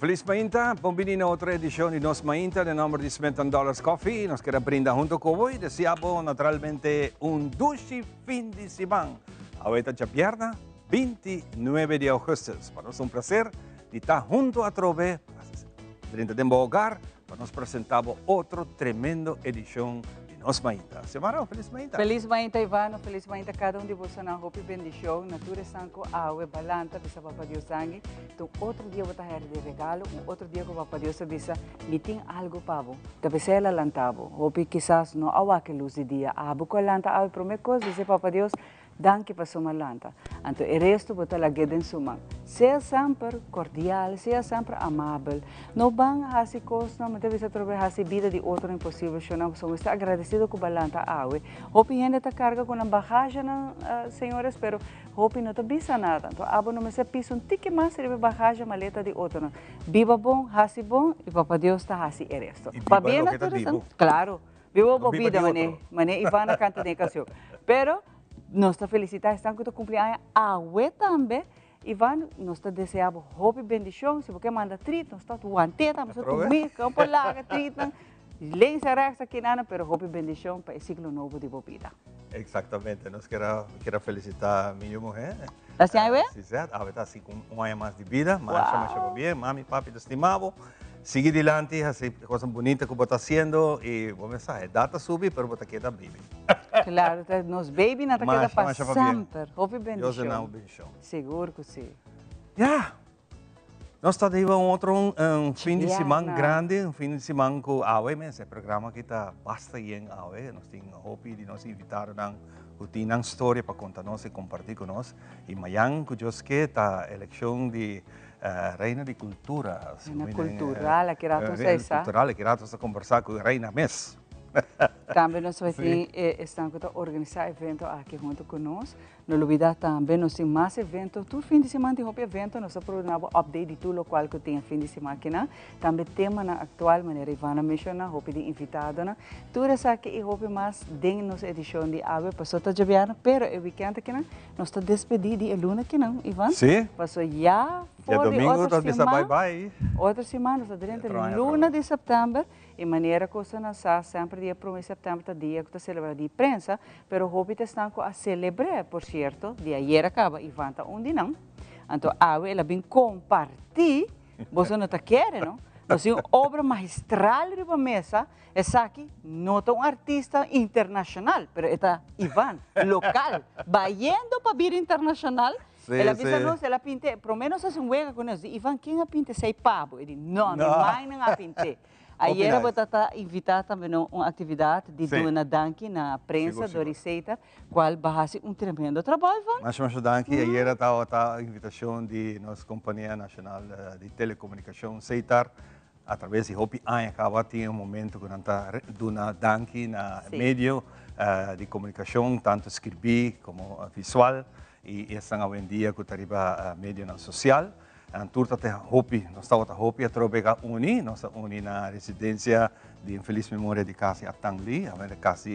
feliz mainta, bem-vindo a outra edição de Nos Mainta, de número de $50 Coffee. Nós queremos brindar junto com você. Deseamos naturalmente dulce fim de semana. Ahorita já pierna, 29 de agosto. Para nós prazer de estar junto a Trove, dentro de hogar, para nos apresentar outra tremenda edição de Nos Mainta. Semana, feliz mainta. Feliz mainta, Ivano. Feliz mainta cada um de vocês na Hopi Bendição. Natura sanko, awe, balanta, bisa Papa Deus sangue. Então, outro dia eu vou estar de regalo, outro dia que o Papa Deus bisa, me tem algo pavo. Talvez ela lantavo. Hopi quizás não awa que luz de dia. Abo ko lanta, awe, promecos, dice Papa Deus, danke pa sumalanta. Então, o resto vou estar lageden sumang. Seja sempre cordial, seja sempre amável. Não bang hasi cos, não, mas bisa trobe hasi vida de outro impossível. Não, somos está agradecido com balanta awe. Hopi gente está carga com a bagagem, senhores, pero hopi não está bisa nada. Então, abo não me se piso tique mais de bagagem maleta de outro. Viva bom, hasi bom, e Papa Deus está hasi o resto. Viva lo que está Vivo. Claro. Viva bo vida, mané, Ivana canta de canção. Pero nós te felicitamos, estamos com o cumpleaños awe também. Ivan, nós te desejamos hopi bendição. Se você manda treat, nós estamos guanteta, nós estamos comigo, campo larga, treat, nem será aqui nada, pero hopi bendição para o ciclo novo de vida. Exatamente, nós queremos felicitar a minha mulher. A senhora? Sim, certo. Ela está assim com um ano mais de vida, mas chama bem, mami, papi, te estimamos. Sigue adelante, hace cosas bonitas que você está haciendo y vamos a ver, data sube, pero você queda baby. Claro, nos baby não queda para sempre. Hopi bendição. Deus não bendição. Seguro que sim. Já. Nós estamos aí outro fim de semana grande, fim de semana com a AWE, esse programa que está bastante em AWE. Nós temos hopi de nos invitar a uma história para contar-nos e compartilhar com nós. E amanhã, que Deus quer, está a eleição de Reina de Cultura. Reina Cultural, que era Cultural, que era conversar com a Reina Mes. Também nós estamos organizando eventos aqui junto conosco. Não olvidar também, nós temos mais eventos. Todo fim de semana tem evento, nós programamos update de tudo o qual que tem fim de semana aqui. Também tema na atual maneira, Ivana mencionou, hope de invitado. Tudo isso aqui e hope mais dentro da nossa edição de AWE, passou a jabiana, pero o weekend aqui, nós estamos despedidos de Luna aqui, Ivan? Sim. Passou já. E domingo nós dizemos bye-bye. Outra semana, nós estamos dentro de Luna de setembro. E maneira que você não sabe, sempre dia 1 de setembro é dia que está celebrando de prensa, pero hope está a celebrar, por certo, de ayer acaba e vanta dia não. Então, ela vem compartilhar, você não está querendo, não? Nós temos obra magistral na mesa, essa aqui não é um artista internacional, mas é Ivan, local, vaindo para vir internacional. Sí, ela avisa nós, ela pinte, pelo menos assim, juega com nós, Ivan, quem a pinte sei pavo? Ele não, mais não a pinte. Aí era para invitar também uma atividade de Dona Danke na prensa da Receita, qual bahase tremendo trabalho, Ivan. Mas Danke, aí era a invitação de nossa Companhia Nacional de Telecomunicação, Seitar, através de Hopi acaba tinha momento que Dona Danke na meio de comunicação, tanto escrever como visual, e estão hoje em dia que arriba meio social. Turta te Hopi, nós estamos a Hopi a Trobega Uni, nós uni na residência de infeliz memória de Casa Atangli, a Casa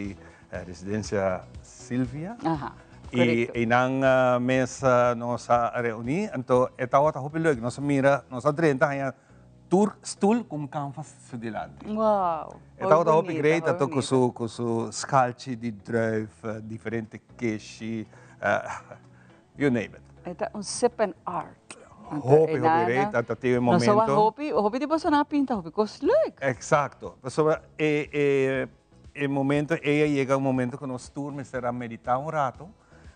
residência Silvia. E na mesa nós reuni, então estava a Hopi logo, nós mira, nós adrenta aí tour stool com canvas delante. Uau! Estava a Hopi great, então com su scalci de druif, diferente queijo, you name it. É sip and art. Hopi great, até tem momento. Não só Hopi de você não pinta, Hopi cosleg. Exato. Pessoa, momento, chega momento que nós turnos será meditar rato.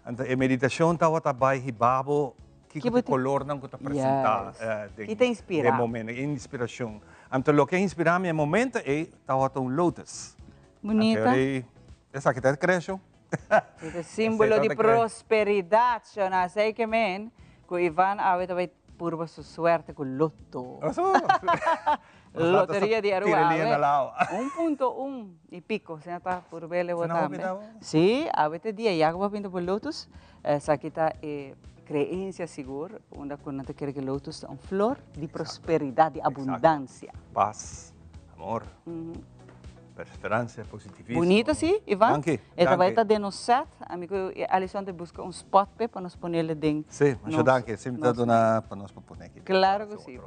Então, a meditação estava também hibabo que o color não que apresentar. Que te inspira. Momento, inspiração. Então, o que inspira me momento é estava lotus. Bonita. Essa aqui está crescendo. É símbolo de prosperidade, não sei que men. Com Ivan, vai purva sua sorte com loto. Loteria de Aruba. 1.1 e pico, você está por ver o também. Sim, a dia já vai vindo por lotus. Essa aqui está crença segura, onde quando você quer que lotus é uma flor de prosperidade, de abundância. Paz, amor. Esperança, positivismo. Bonita, sim, Ivan? Danke. Ela vai estar dentro do set. Amigo, Alisson te busca spot para nós pôr ele dentro. Sim, mas danke. Sempre está dando para nós pôr aqui. Claro que sim.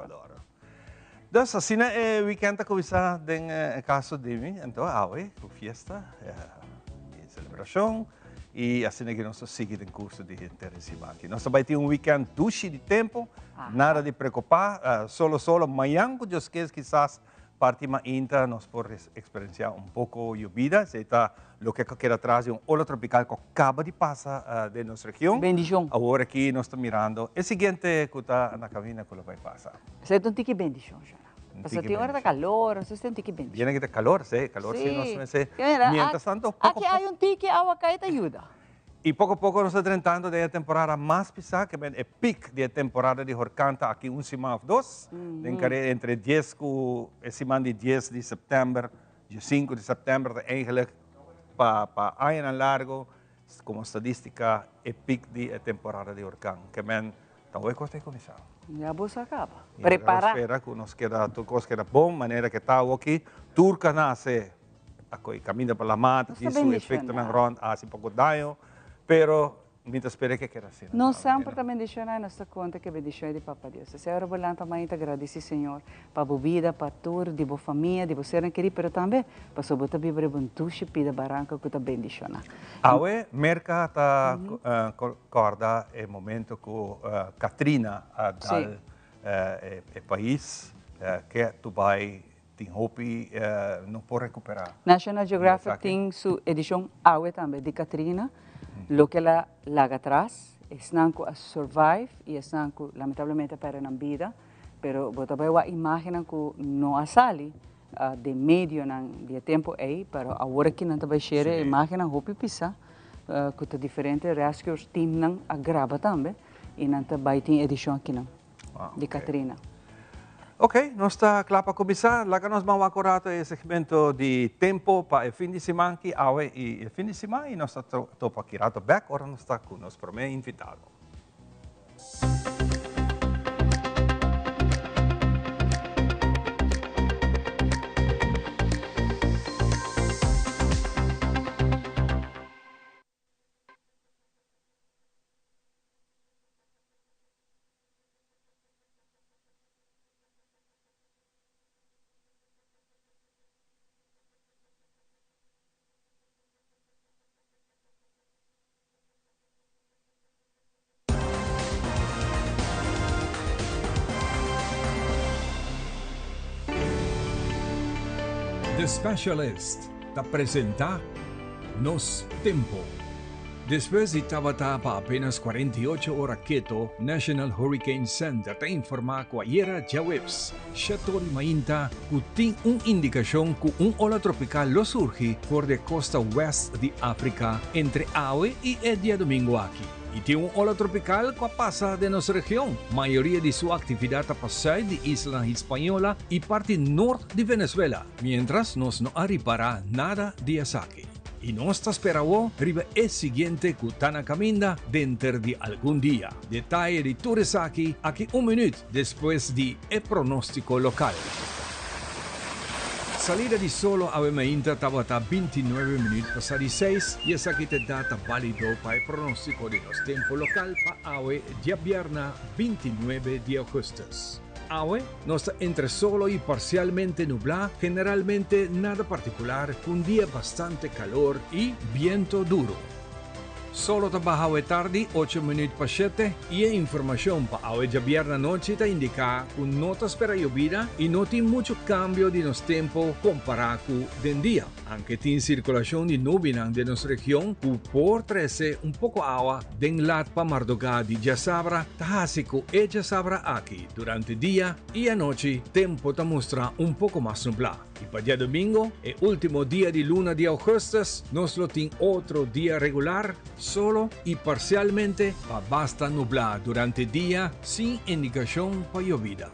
Dus assim na weekend ako bisa den caso de mim, então awe, com fiesta, e celebração e assim que nós seguimos em curso de interesse aqui. Nós vai ter weekend duche de tempo, nada de preocupar, solo amanhã, que Deus quer quizás parte ainda nós podemos experienciar pouco lluvia, se está lo que queda atrás de ola tropical que acaba de passar de nossa região. Bendición. Agora aqui nós estamos mirando, o seguinte que está na cabina que vai passar. Você tem um tique bendición, Jana. Você tem hora de calor, você tem um tique bendición. Viene que de calor, sí, calor sí, nos mece. Mira, Mientras tanto, poco aqui há um tique, agua cae te ajuda. E pouco a pouco nós estamos tratando da temporada mais pesada, que é o pico da temporada de Horcanta aqui semana ou dois, entre 10 e semana de 10 de setembro, de 5 de setembro, eigenlijk para ano largo, como estadística, é pico da temporada de Horcanta, que é talvez costa economizar. Já você acaba. Prepara. Espera que nos queda tudo coisa que era bom, maneira que está aqui, turca nasce, a caminha pela mata, isso efeito na ronda, assim pouco dano. Pero, mientras espera que queda assim. Não sempre também bendicionar nossa conta que bendição de Papa Deus. Se agora volante também te agradece, Senhor, para a vida, para tudo, de boa família, de você não querer, pero também para sobre a Bíblia buntuche pida barranca que te bendicionar. Awe, merca ta corda é momento que Katrina dal é país que tu vai tem hope não pode recuperar. National Geographic tem sua edição Awe também de Katrina. Lo que ela larga atrás, estão a survive e estão lamentavelmente perdendo a vida, pero você vai a imagem que não a sali de meio de tempo aí, pero agora que não vai ser a imagem a roupa pisa, que tá diferente rescue team não agrava também e não vai ter edição aqui não de Katrina. Ok, nós está claro para começar. Lá que nós vamos acordar o segmento de tempo para o fim de semana que awe e o fim de semana e nós estamos aqui rato back, ora nós está com nosso primeiro invitado. The Specialist te presenta Nos Tempo. Después de trabajar para apenas 48 horas quieto, National Hurricane Center te informa que ayer jueves, Chatori Mainta, que tiene una indicación que un ola tropical lo surge por la costa oeste de África entre hoy y el día domingo aquí. Y tiene un ola tropical que pasa de nuestra región. Mayoría de su actividad pasa de Isla Hispaniola y parte norte de Venezuela, mientras nos no arribará nada de aquí. Y nos esperamos arriba el siguiente que está caminda dentro de algún día. Detalle de Turesaki aquí un minuto después de el pronóstico local. Salida di solo a Mainta estaba a 29 minutos pasadi 6 y esa aquí te data válido para el pronóstico de los tiempos local para hoy, día viernes 29 de agosto. Hoy no está entre solo y parcialmente nublado, generalmente nada particular, un día bastante calor y viento duro. Solo trabaja hoy tarde, 8 minutos para 7, y información para hoy ya viernes noche te indica que no te espera lluvia y no tiene mucho cambio de los tiempos comparado con el día. Aunque tiene circulación de nubes de nuestra región, que por 13 un poco agua de lat para Mardogá de Jasabra, Tajásico y Jasabra aquí durante el día y la noche, tiempo te muestra un poco más nublado. Y para el domingo, el último día de luna de agosto, nos lo tiene otro día regular, solo y parcialmente para basta nublado durante el día sin indicación para llovida.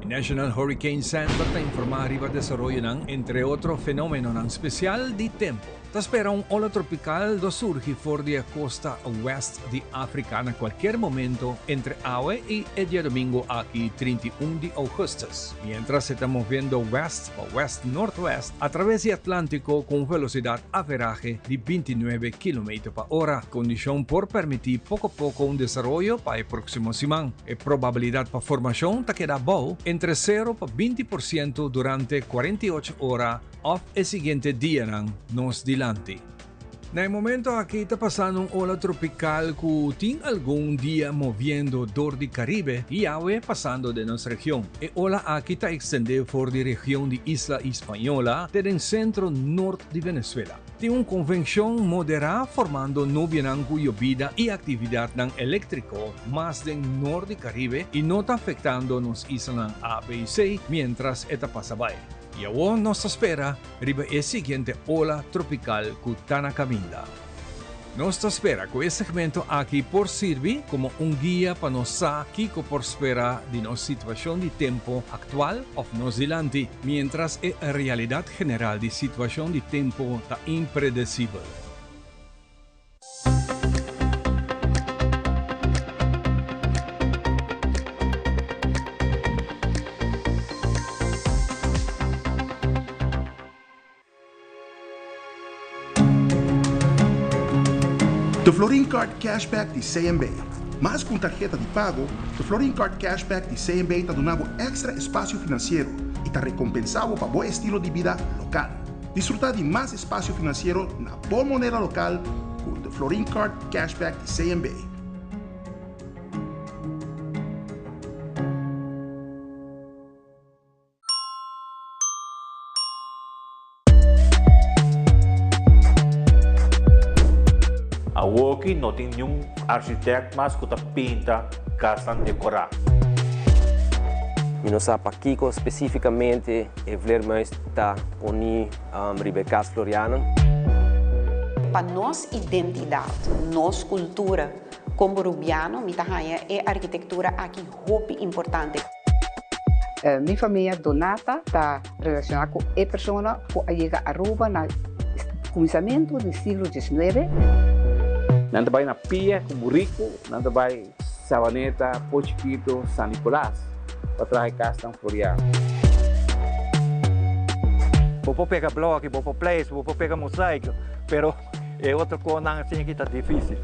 El National Hurricane Center te informa arriba desarrollo entre otros fenómenos especial de tiempo. Te espera un ola tropical do surge por la costa oeste de África en cualquier momento entre hoy y el día domingo aquí 31 de agosto. Mientras se está moviendo west o west-northwest a través del Atlántico con velocidad averaje de 29 km por hora, condición por permitir poco a poco un desarrollo para el próximo semana. La probabilidad para formación te queda bajo entre 0 y 20% durante 48 horas of el siguiente día nos delante. En el momento aquí está pasando un ola tropical que tiene algún día moviendo dor de Caribe y agua pasando de nuestra región. El ola aquí está extendido por la región de Isla Española desde el centro norte de Venezuela. Tiene una convección moderada formando nubes cuya vida y actividad eléctrico más del norte de Caribe y no está afectando las islas A, B y C mientras esta pasa by. Y ahora nos espera arriba el siguiente ola tropical que está caminando. Nos espera que este segmento aquí por servir como un guía para nos saber por esperar de nuestra situación de tiempo actual o nos delante, mientras la realidad general de situación de tiempo está impredecible. The Florin Card Cashback de CMB. Mais com tarjeta de pago, the Florin Card Cashback de CMB está dando extra espaço financeiro e está recompensado para bom estilo de vida local. Disfrutar de mais espaço financeiro na boa moneda local com the Florin Card Cashback de CMB. Aqui não tem nenhum arquiteto mais que pinta casa decorar. Nós aqui especificamente mais está poni Rebecas Floriana. Para nossa identidade, nossa cultura como rubiano, é a arquitetura aqui muito importante. Minha família Donata está relacionada com a pessoa que chega a Aruba no começamento do século XIX. Nanda vai na Pia, com Burrico, nanda vai Savaneta, Pochiquito, San Nicolás, para trazer casa Floriano. Vou pegar bloco, vou place, vou pegar mosaico, pero é outra coisa assim que está difícil.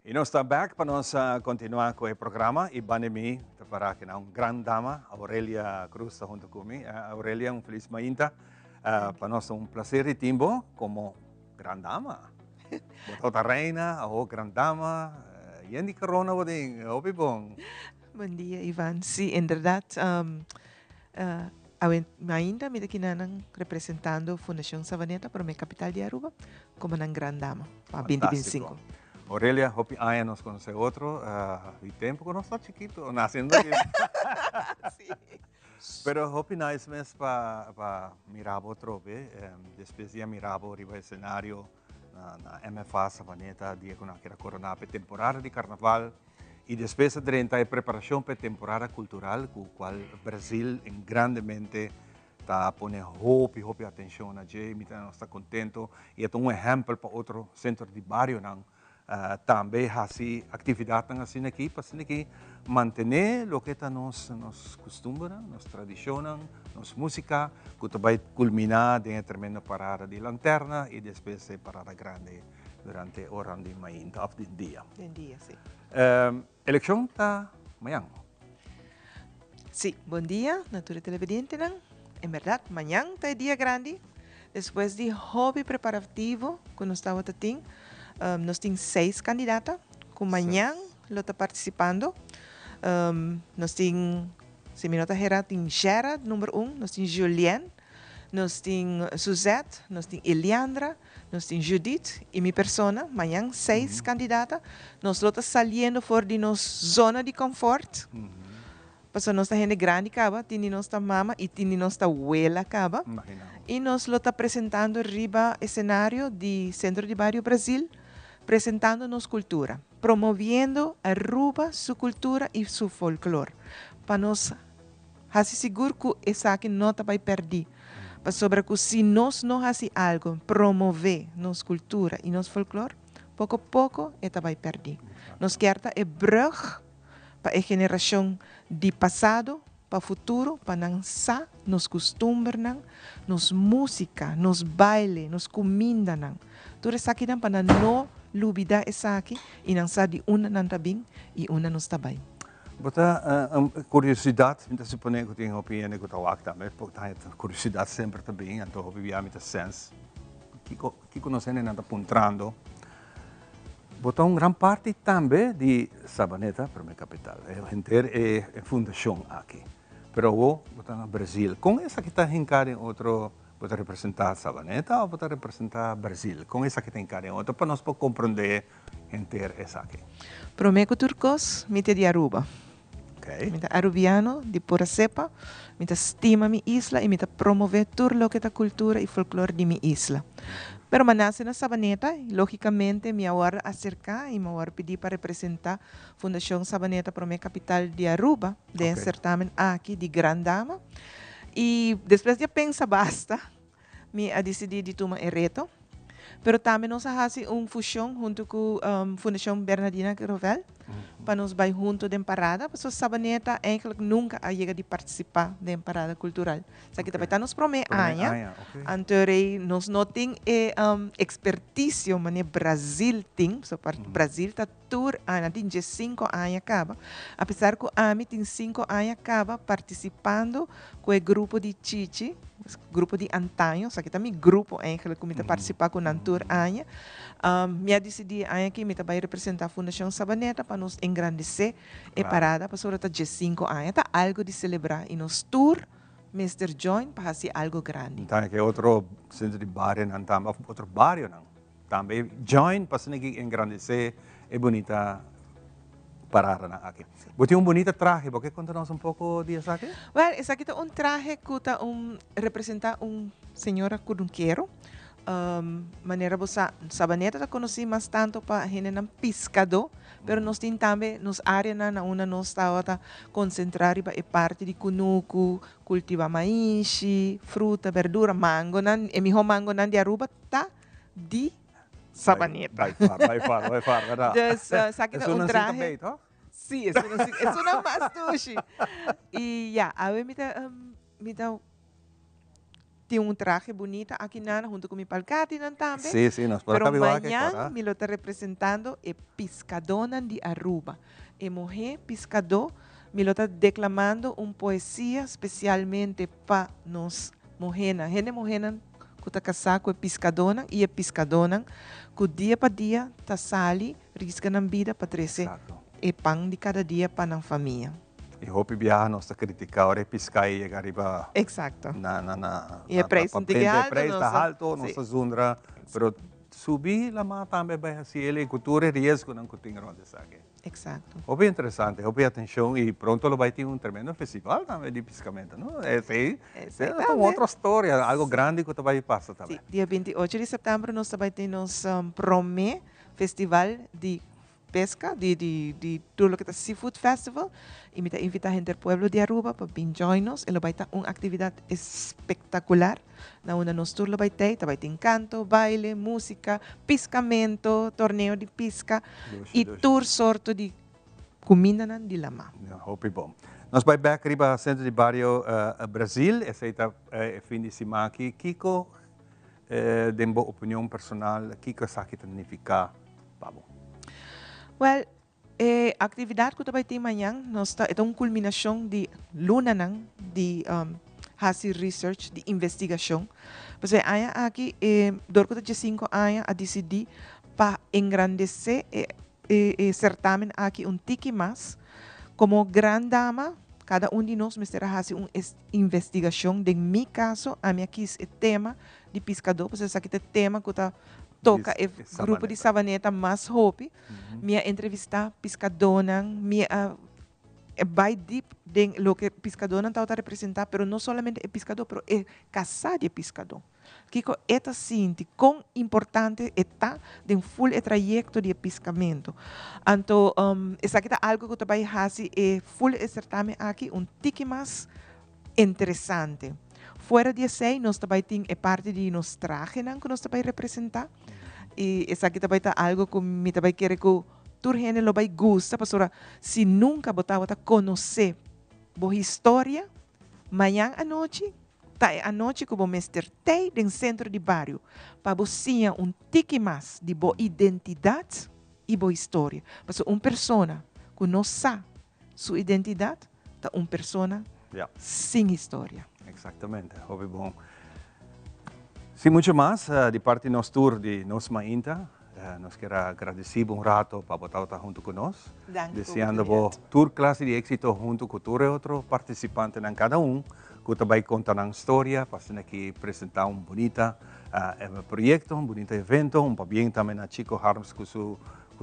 E nós estamos back para nós continuar com o programa. E banemi para que uma grande dama, Aurelia Cruz, está junto comigo. Aurelia, feliz mainta. Para nós é prazer de timbo como grande dama. Botota reina, grande dama. E em corona, opi bom. Bom dia, Ivan. Sí, en verdad, ainda me quedan representando Fundación Savaneta para mi capital de Aruba como una gran dama para 2025. Aurelia, hopi aya nos conoce otro, y tiempo que no está chiquito, naciendo aquí. Sí. Pero hopi nice mes para mirar otro, después ya miraba arriba el escenario na MFA Savaneta, dia que era corona para temporada de carnaval, y después de 30 preparación para temporada cultural, con cual Brasil grandemente está poniendo hopi atención allí, está contento, y es un ejemplo para otro centro de barrio, também assim atividade assim aqui para que manter o que está nos costumes, nos tradições, nos música, que vai culminar de tremenda parada de lanterna e depois parada grande durante a hora de manhã of the dia. Sí. Eleição está amanhã. Sí, buen día, Natura Televidente. En verdad, mañana está día grande. Después de hobby preparativo, que nos estaba tating, nos tienen 6 candidatas, que mañana lo está participando. Nos tienen, si me nota Gerard, tienen Gerard, número 1, nos tienen Julien, nos tienen Suzette, nos tienen Eliandra, nos tienen Judith y mi persona. Mañana 6 candidatas. Nos lo está saliendo fuera de nuestra zona de confort. Pues nuestra gente grande acaba, tiene nuestra mamá y tiene nuestra abuela acaba. Y nos lo está presentando arriba escenario de Centro de Barrio Brasil, presentando nuestra cultura, promoviendo Aruba su cultura y su folclore. Para nos hacer seguro que esa que no te va a perder. Para sobre que si nos no hace algo, promover nuestra cultura y nuestro folclore, poco a poco esta va a perder. Nos queda el brug para a geração de passado para o futuro, para não sa, nos costumes, nos música, nos baile, nos comida. Tudo isso aqui para não olvidar isso aqui e não sa de uma não está bem e uma não está bem. Bota curiosidade, me supõe que tem opinião que eu acho também, porque tem curiosidade sempre também, então eu vivia muito senso. Que conhecendo não está apontando. Botou uma grande parte também de Sabaneta para a capital. A inteira é fundação aqui. Mas eu botou no Brasil. Com essa que está em cada outro, pode representar Sabaneta ou pode representar Brasil. Com essa que está em cada outro, para nós compreender inteira essa aqui. Promeco turcos, mite de Aruba. Okay. Mita arubiano, de pura cepa, mita estima mi isla e mita promover tudo lo que é a cultura e folclore de mi isla. Pero manase na Sabaneta, logicamente, me agora acercar e me agora pedir para representar a Fundação Sabaneta para a capital de Aruba, de certamen aqui de Grandama. E depois de pensar basta, me decidi de tomar o reto. Pero também nós fazemos uma fusão junto com a Fundação Bernardina Grovel, para nos vai junto da parada, porque Sabaneta eigenlijk nunca a chega de participar da parada cultural. Só que também está nos promete aña, anterior nós não tem expertise, mas Brasil tem, so Brasil está tour ana tem 5 anos acaba, apesar que a mim tem 5 anos acaba participando com o grupo de Chichi, grupo de antaño, só que também grupo eigenlijk que me participar com a tour aña, me decidi aña que me vai representar a Fundação Sabaneta para nos engrandecer e parada para sobre de 5 anos, tá algo de celebrar e nos tour Mr. Join para fazer algo grande. Então que outro centro de barrio não também outro barrio não, também Join para se engrandecer é bonita parada aqui. Você tem bonito traje, porque conta-nos pouco disso aqui? Well, esse aqui é traje que está representa senhora curunqueiro. Maneira bossa Sabaneta ta conheci mais tanto para gente não pescador, pero nós tem também nos área na uma nós está concentrar para parte de cunuco, cultivar maíz, fruta, verdura, mango, e melhor mango nan de Aruba tá de Sabaneta. Vai far, verdade? Sabe que um traje? Sim, isso não mastuche. E já, a ver me dá tem traje bonito aqui junto com mi palcati também. Sim, nós podemos acabar aqui. Pero amanhã me lo está representando e pescadora de Aruba. E mulher pescador me lo está declamando uma poesia especialmente para nós mulheres. Gente mulher que está casada com a pescadora e a pescadora que dia para dia está sali, risca na vida para trazer e pão de cada dia para a família. E hopi viaja nós está criticando o pescar e chegar arriba. Exato. E o preço está alto, nossa zundra, pero subir lá mais também vai ser ele cultura e risco não tem onde saque. Exato. Hopi interessante, hopi atenção e pronto lo vai ter tremendo festival também de pescamento, não? É outra história, algo grande que vai passar também. Dia 28 de setembro nós vai ter nos Promé Festival de pesca, de todo lo que está Seafood Festival. Y me invita a gente del pueblo de Aruba para vir join-nos. Ela vai ter uma actividade espetacular. Na onde nós tour vai ter canto, baile, música, piscamento, torneio de pisca e tour sorto de comida de lama. Hopi bom. Nós vai back riba centro de barrio Brasil, essa é fim de semana aqui. Kiko, de boa opinião personal, Kiko sabe que significa pabo. Well, a atividade que vai ter amanhã, é uma culminação de luna de fazer research, de investigação. Porque aqui, durante os 5 anos, a decidir para engrandecer o certamen aqui tique mais. Como grande dama, cada de nós vai fazer uma investigação. De meu caso, a minha quis o tema de pescador, porque esse aqui é o tema que toca o grupo de Savaneta mais hope. Minha entrevista pescadora, minha vai deep de lo que pescador não está a representar, pero não somente é pescador, pero é casar de pescador. Kiko, esta sinti quão importante está de full trajeto de pescamento. Então, essa aqui é algo que vai fazer full certamen aqui, tique mais interessante. Fora de sei, nós também temos parte de nos traje que nós também representar. E essa aqui também está algo que me também quer que tur gente lo vai gusta, pastora, se nunca botava a conhecer a história, amanhã à noite, à noite que vamos ter no centro de barrio, para você tique mais de boa identidade e boa história. Porque uma pessoa que não sabe sua identidade, é uma pessoa sem história. Exatamente, houve bom. Sim, muito mais, de parte do nosso tour de Nos Mainta, nós queremos agradecer rato para botar junto conosco. Desejando o tour classe de êxito junto com todo outro participante em cada que também conta uma história, para aqui apresentar bonita projeto, bonito evento, bem também a Chico Harms com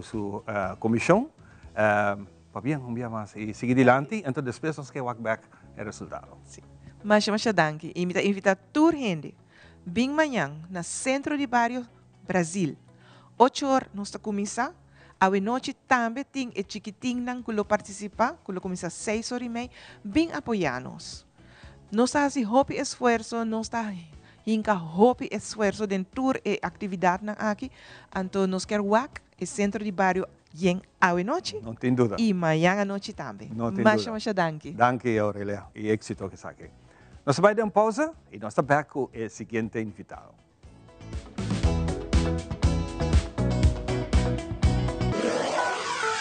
sua comissão. Para bem, dia mais. E seguir adiante, então depois nós queremos walk back o resultado. Sim. Mas danke. E me invita tour gente. Bem amanhã, no centro de barrio Brasil. 8 horas nós começamos. A noite também tem o chiquitinho que participa, que começa às 6h30. Bem apoiar-nos. Nós fazemos hope esforço, nós estamos hope esforço de tour e atividade aqui. Então nós queremos o centro de barrio em a noite. Não tem dúvida. E amanhã à noite também. Não tem dúvida. Danke. Danke, Aurelia. E êxito que saque. Nós vamos dar uma pausa e nós estamos back com o seguinte invitado.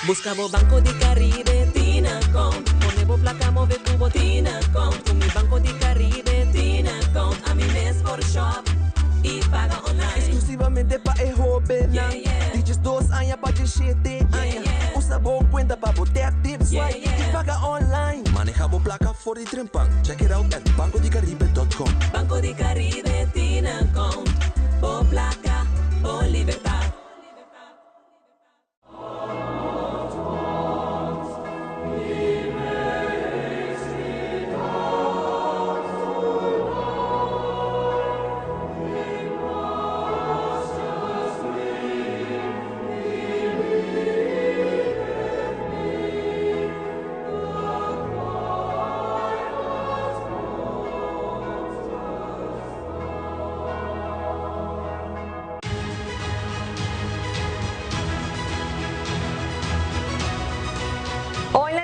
Buscamos Banco de Caribe, Tinacom. Ponemos placa, move cubo, Tinacom. Con mi Banco de Caribe, Tinacom. A mi mes por shop y paga online. Exclusivamente para el joven. Dices 2 años para 17 años. Usa boa cuenta para botar tips y paga online. Manejamos placa for the Trempan. Check it out at bancodecaribe.com. Banco de Caribe, Tinacom. Por placa, por libertad.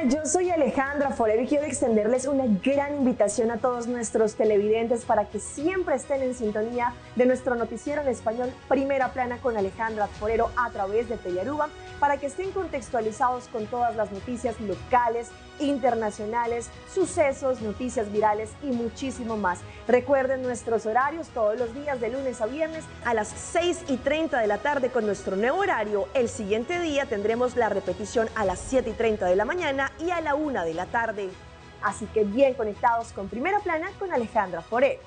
Yo soy Alejandra Forero y quiero extenderles una gran invitación a todos nuestros televidentes para que siempre estén en sintonía de nuestro noticiero en español Primera Plana con Alejandra Forero a través de Telearuba, para que estén contextualizados con todas las noticias locales, internacionales, sucesos, noticias virales y muchísimo más. Recuerden nuestros horarios todos los días de lunes a viernes a las 6:30 de la tarde con nuestro nuevo horario. El siguiente día tendremos la repetición a las 7:30 de la mañana y a la 1 de la tarde. Así que bien conectados con Primera Plana con Alejandra Forero.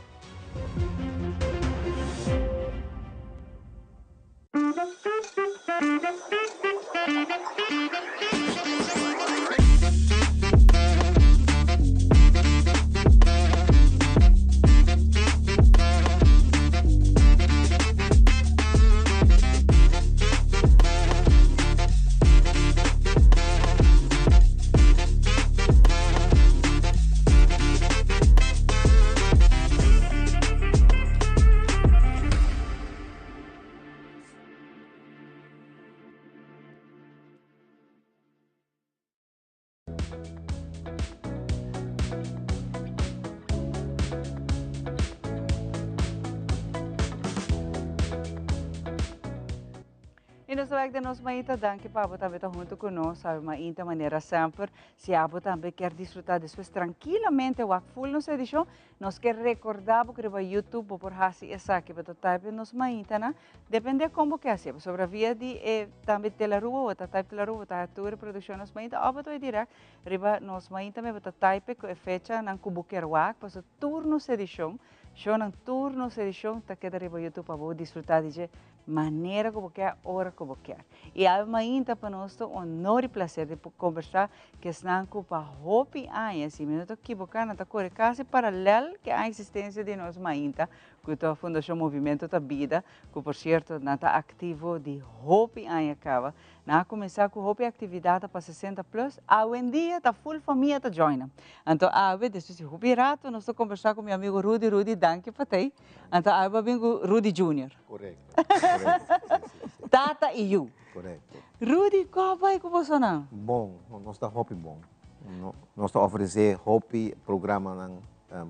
nos vai de nós maíta danke para abo também tá junto conosco, sabe, maíta maneira sempre, se abo também quer desfrutar depois tranquilamente o full nos edição, nós quer recordar porque no YouTube por hasi essa aqui para type nos maíta, né? Depende como que assim, sobre a via de também telarua ou type telarua, tá tour produção nos maíta, abo to direct, riba nos maíta me bota type com fecha nan kubukerwak, para turno edição, show nan turno edição, tá que riba YouTube para desfrutar de maneira como quer, hora como quer. E a maíta para nós um honor e prazer de conversar que estão com a Hopi Aya, se me não estou equivocando, está corre quase paralelo que a existência de nós maíta, que a Fundação Movimento da Vida, que por certo está ativo de Hopi Aya acaba, na começar com Hopi atividade para 60 plus, hoje em dia está full família está joina. Então hoje depois de Hopi rato, nós estamos conversar com meu amigo Rudy, danke para ti. Então hoje vem com Rudy Junior. Correto. Tata e you. Correto. Rudy, qual vai com você não? Bom, nós está Hopi bom. Nós está oferecer Hopi programa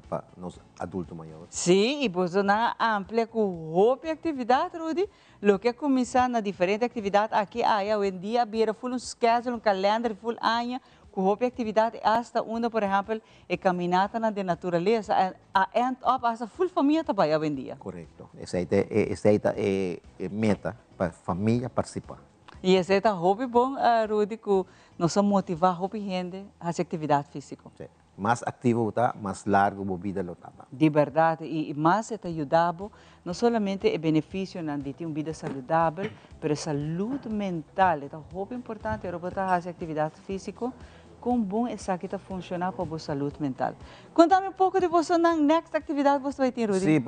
para os adultos maiores. Sim, e você na amplia com Hopi atividade, Rudy. Lo que começar na diferente atividade aqui, hoje em dia, vira full schedule, calendário full ano, com Hopi atividade, hasta uma, por exemplo, é caminhada na natureza, a end up, hasta full família também hoje em dia. Correto. Essa é a meta para a família participar. E esse é o hobby bom, Rudy, que nós motivar a hobby gente a fazer atividade física. Sim. Mais ativo está, mais largo a vida lo está. De verdade, e mais é ajudável, não somente é benefício de ter uma vida saudável, mas saúde mental é muito importante, é para fazer atividade física, como bom essa que está funcionando para a saúde mental. Conta-me um pouco de você na next atividade que você vai ter, Rudy. Sim,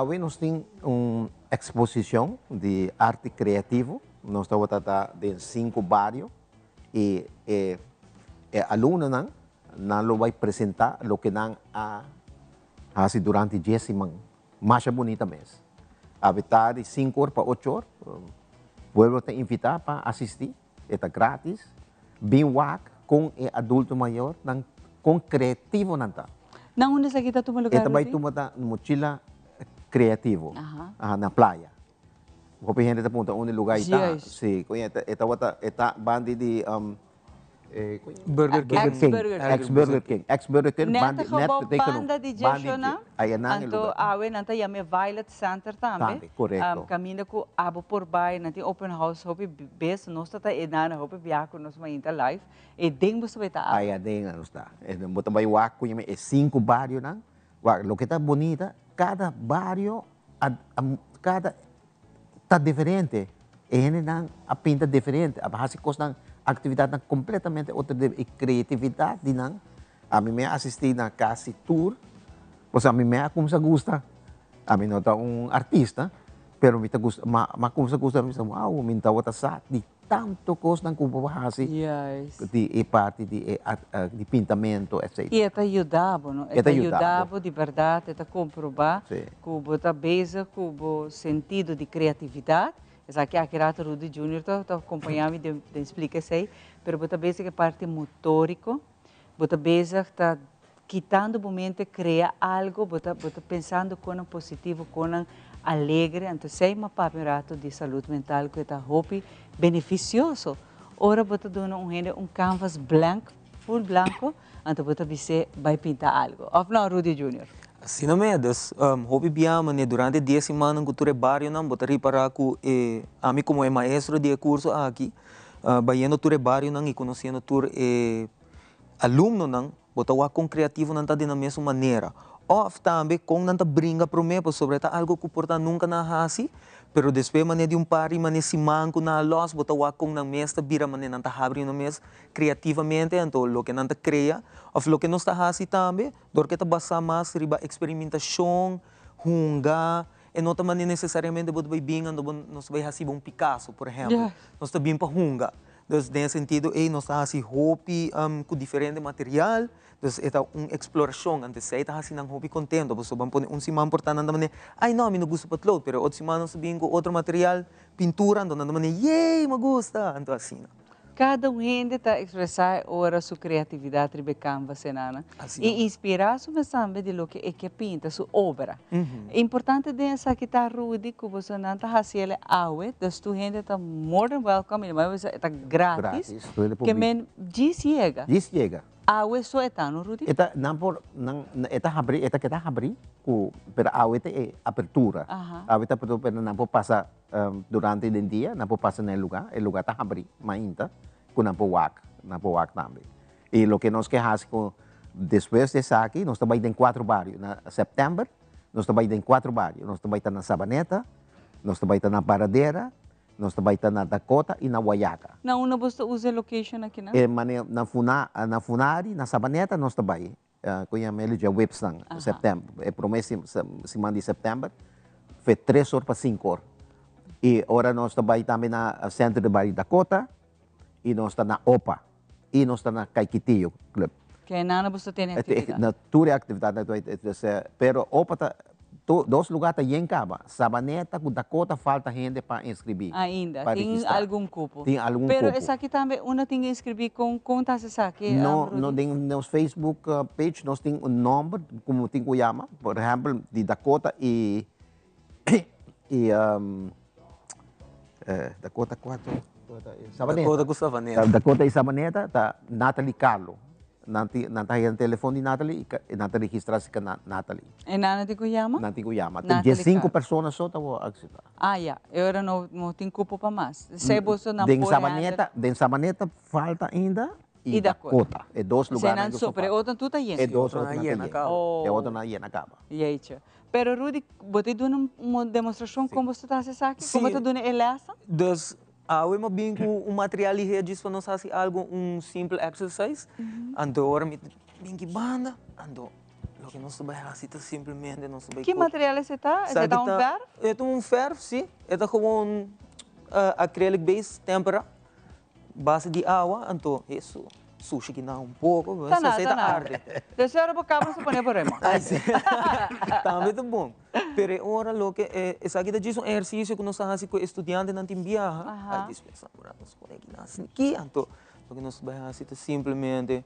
hoje nós temos uma exposição de arte criativo, nós estamos em 5 bairros, e alunos não vai apresentar o que não faz durante 10 semanas. Mais bonita mesmo. A metade de 5 horas para 8 horas, vuelvo a te invitar para assistir, é grátis, bem work com adulto maior, com criativo não está. Não, onde você está tomando lugar? Vai tomar mochila criativo na praia. Vou gente está aponta onde lugar está. Sim, está banda de Burger King. Ex-Burger King. Ex-Burger King. Neta banda de Jeshona. Anto awe nanta yame Violet Center tambe. Correto. Caminho com abo por baixo, nanti open house hopi best nós está enana hopi biaco nós mainta live. E ding você vai estar. Aí ding nós está. Mo também waco yame 5 bairros nang. Lo que está bonita, cada bairro cada está diferente. Ele nang a pinta diferente. A base costa atividade completamente outra de criatividade não a mim me assisti na casa tour pois a mim me como se gosta a mim não tá artista pero me gusta mas como se gosta me wow me tá outra sa de tanto coisa não como bahasi de parte de pintamento etc e é ajudado não é ajudado de verdade é comprovar que bota base com o sentido de criatividade. Essa aqui é a Rudy Junior, está acompanhando de explicar isso aí, mas você vê que a parte motórica, você vê que está quitando o momento de criar algo, você pensando com um positivo, com um alegre, então isso é uma papel de saúde mental que está beneficioso. Ora você dá um canvas branco, full branco, então você vai pintar algo. Ou não, Rudy Junior? Assim não é, hobby biama né durante 10 semanas que tu rebarrio não botar para que a mim como é maestro de curso aqui, baiano tu rebarrio não e conhecendo tu aluno não botar o com criativo não tá de na mesma maneira. Ou também com não tá brinca para mim sobre tá algo que porta nunca na hasi, pero depois mané de pari mané simanco na los botar o com na mesa bira mané não tá abrindo na mesa criativamente então lo que não tá cria of lo que não está hasi também dor que tá basa mais riba experimentação hunga e não tá mané necessariamente botar vai bem ando nós vai hasi bom Picasso por exemplo nós tá bem para hunga então nesse sentido nós tá hasi hobby com diferente material. Então, é uma exploração. Antes, você está fazendo um hobby contento. Você vai pôr semana importante, não ai não, eu não gosto de upload, mas outra semana sabiam com outro material, pintura, então não yay, me gusta. Então assim. Cada gente está expressar ora sua criatividade tribe canvas senana e inspirar sua samba de lo que pinta sua obra. É importante pensar que tá Rudy que você não está fazendo awe, das tu gente está more than welcome, mas está grátis. Que men chega. Awe só é no Rudy? Eta não por não eta abrir, eta kita abrir ku per awe te apertura. Awe te apertura pero não por passar durante o dia, não por passar no lugar, o lugar está abrir, mainta, com não por wak também. E o que nós queremos com depois desse aqui, nós também tem 4 bairros. Na setembro, nós também tem 4 bairros. Nós também está na Sabaneta, nós também está na Paradeira, nós também está na Dakota e na Guaiaca. Não, não você usa location aqui, não? Na Funari, na Sabaneta, nós também. Conhecemos já website setembro. É promessa semana de setembro, foi 3 horas para 5 horas. E agora nós também na Centro de Bairro Dakota, e nós estamos na OPA, e nós estamos na Caiquitillo Club. Que não você tem atividade? Na tua atividade, pero OPA está, dois lugares estão em Caba. Sabaneta, com Dakota, falta gente para inscrever. Ainda, tem algum cupo? Tem algum pero cupo. Essa aqui também, uma tem que inscrever com contas essa aqui? Não tem nos Facebook page, nós temos um número, como tem que chamar, por exemplo, de Dakota e Dakota 4. Dakota com Sabaneta. Dakota e Sabaneta, tá Natalie Carlo. Nanti o telefone de Natalie e Natalie registra-se com Natalie. E Nana te chama? Natalie chama. Tem 5 pessoas só, tá bom. Já. Eu não tenho cupo para mais. Se você não pode... Sabaneta falta ainda e Dakota. É 2 lugares. Se não sobre, outra tu tá indo. É 2 lugares na Caba. É outra na Caba. E aí, tio. Pero Rudy, você deu uma demonstração como você está fazendo aqui? Como você deu essa? Eu me bem com material e diz para nós fazer algo simple exercise. Ando agora me bem que banda, ando o que nós vai fazer simplesmente nós vai. Que material você está? Você está ferro? É ferro, sim. É como acrylic base tempera, base de água, então isso. Sushi que não pouco, mas você está arde. Deixa eu para cá, você põe por aí. Também é bom. Pero agora lo que essa aqui diz exercício que nós fazemos com estudantes não tem viagem. Aí dispensa, nós põe aqui, então o que nós vai fazer simplesmente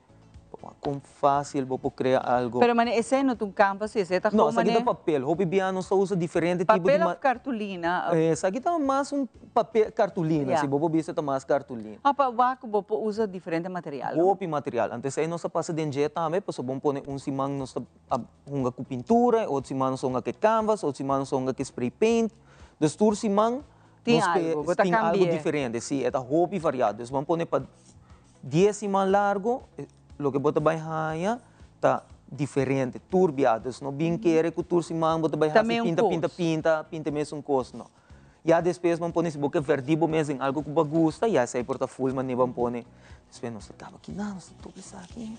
com fácil vou criar algo. Pero mane esse não tem campo, esse está como não, esse papel. Hobby Biano só usa diferente tipo de cartolina. Esse aqui tá mais papel cartolina, se vou ver tá mais cartolina. Para vaco vou usa diferente material. Hobby material. Antes aí nós passa dentro também, para bom pôr simang nós unga com pintura, outro simang nós unga que canvas, outro simang nós unga que spray paint. Dos tour simang tem algo diferente, sim, é hobby variado. Vamos pôr para 10 simang largo. Lo que você vai ganhar está diferente, turbiados. Não bem querer que o tur simang você vai ganhar pinta mesmo coisa, não. E aí depois vamos pôr se você verdibo mesmo algo que você gosta, e aí sai portafolio mas nem vamos pôr. Depois nós acaba aqui não, nós tudo isso aqui.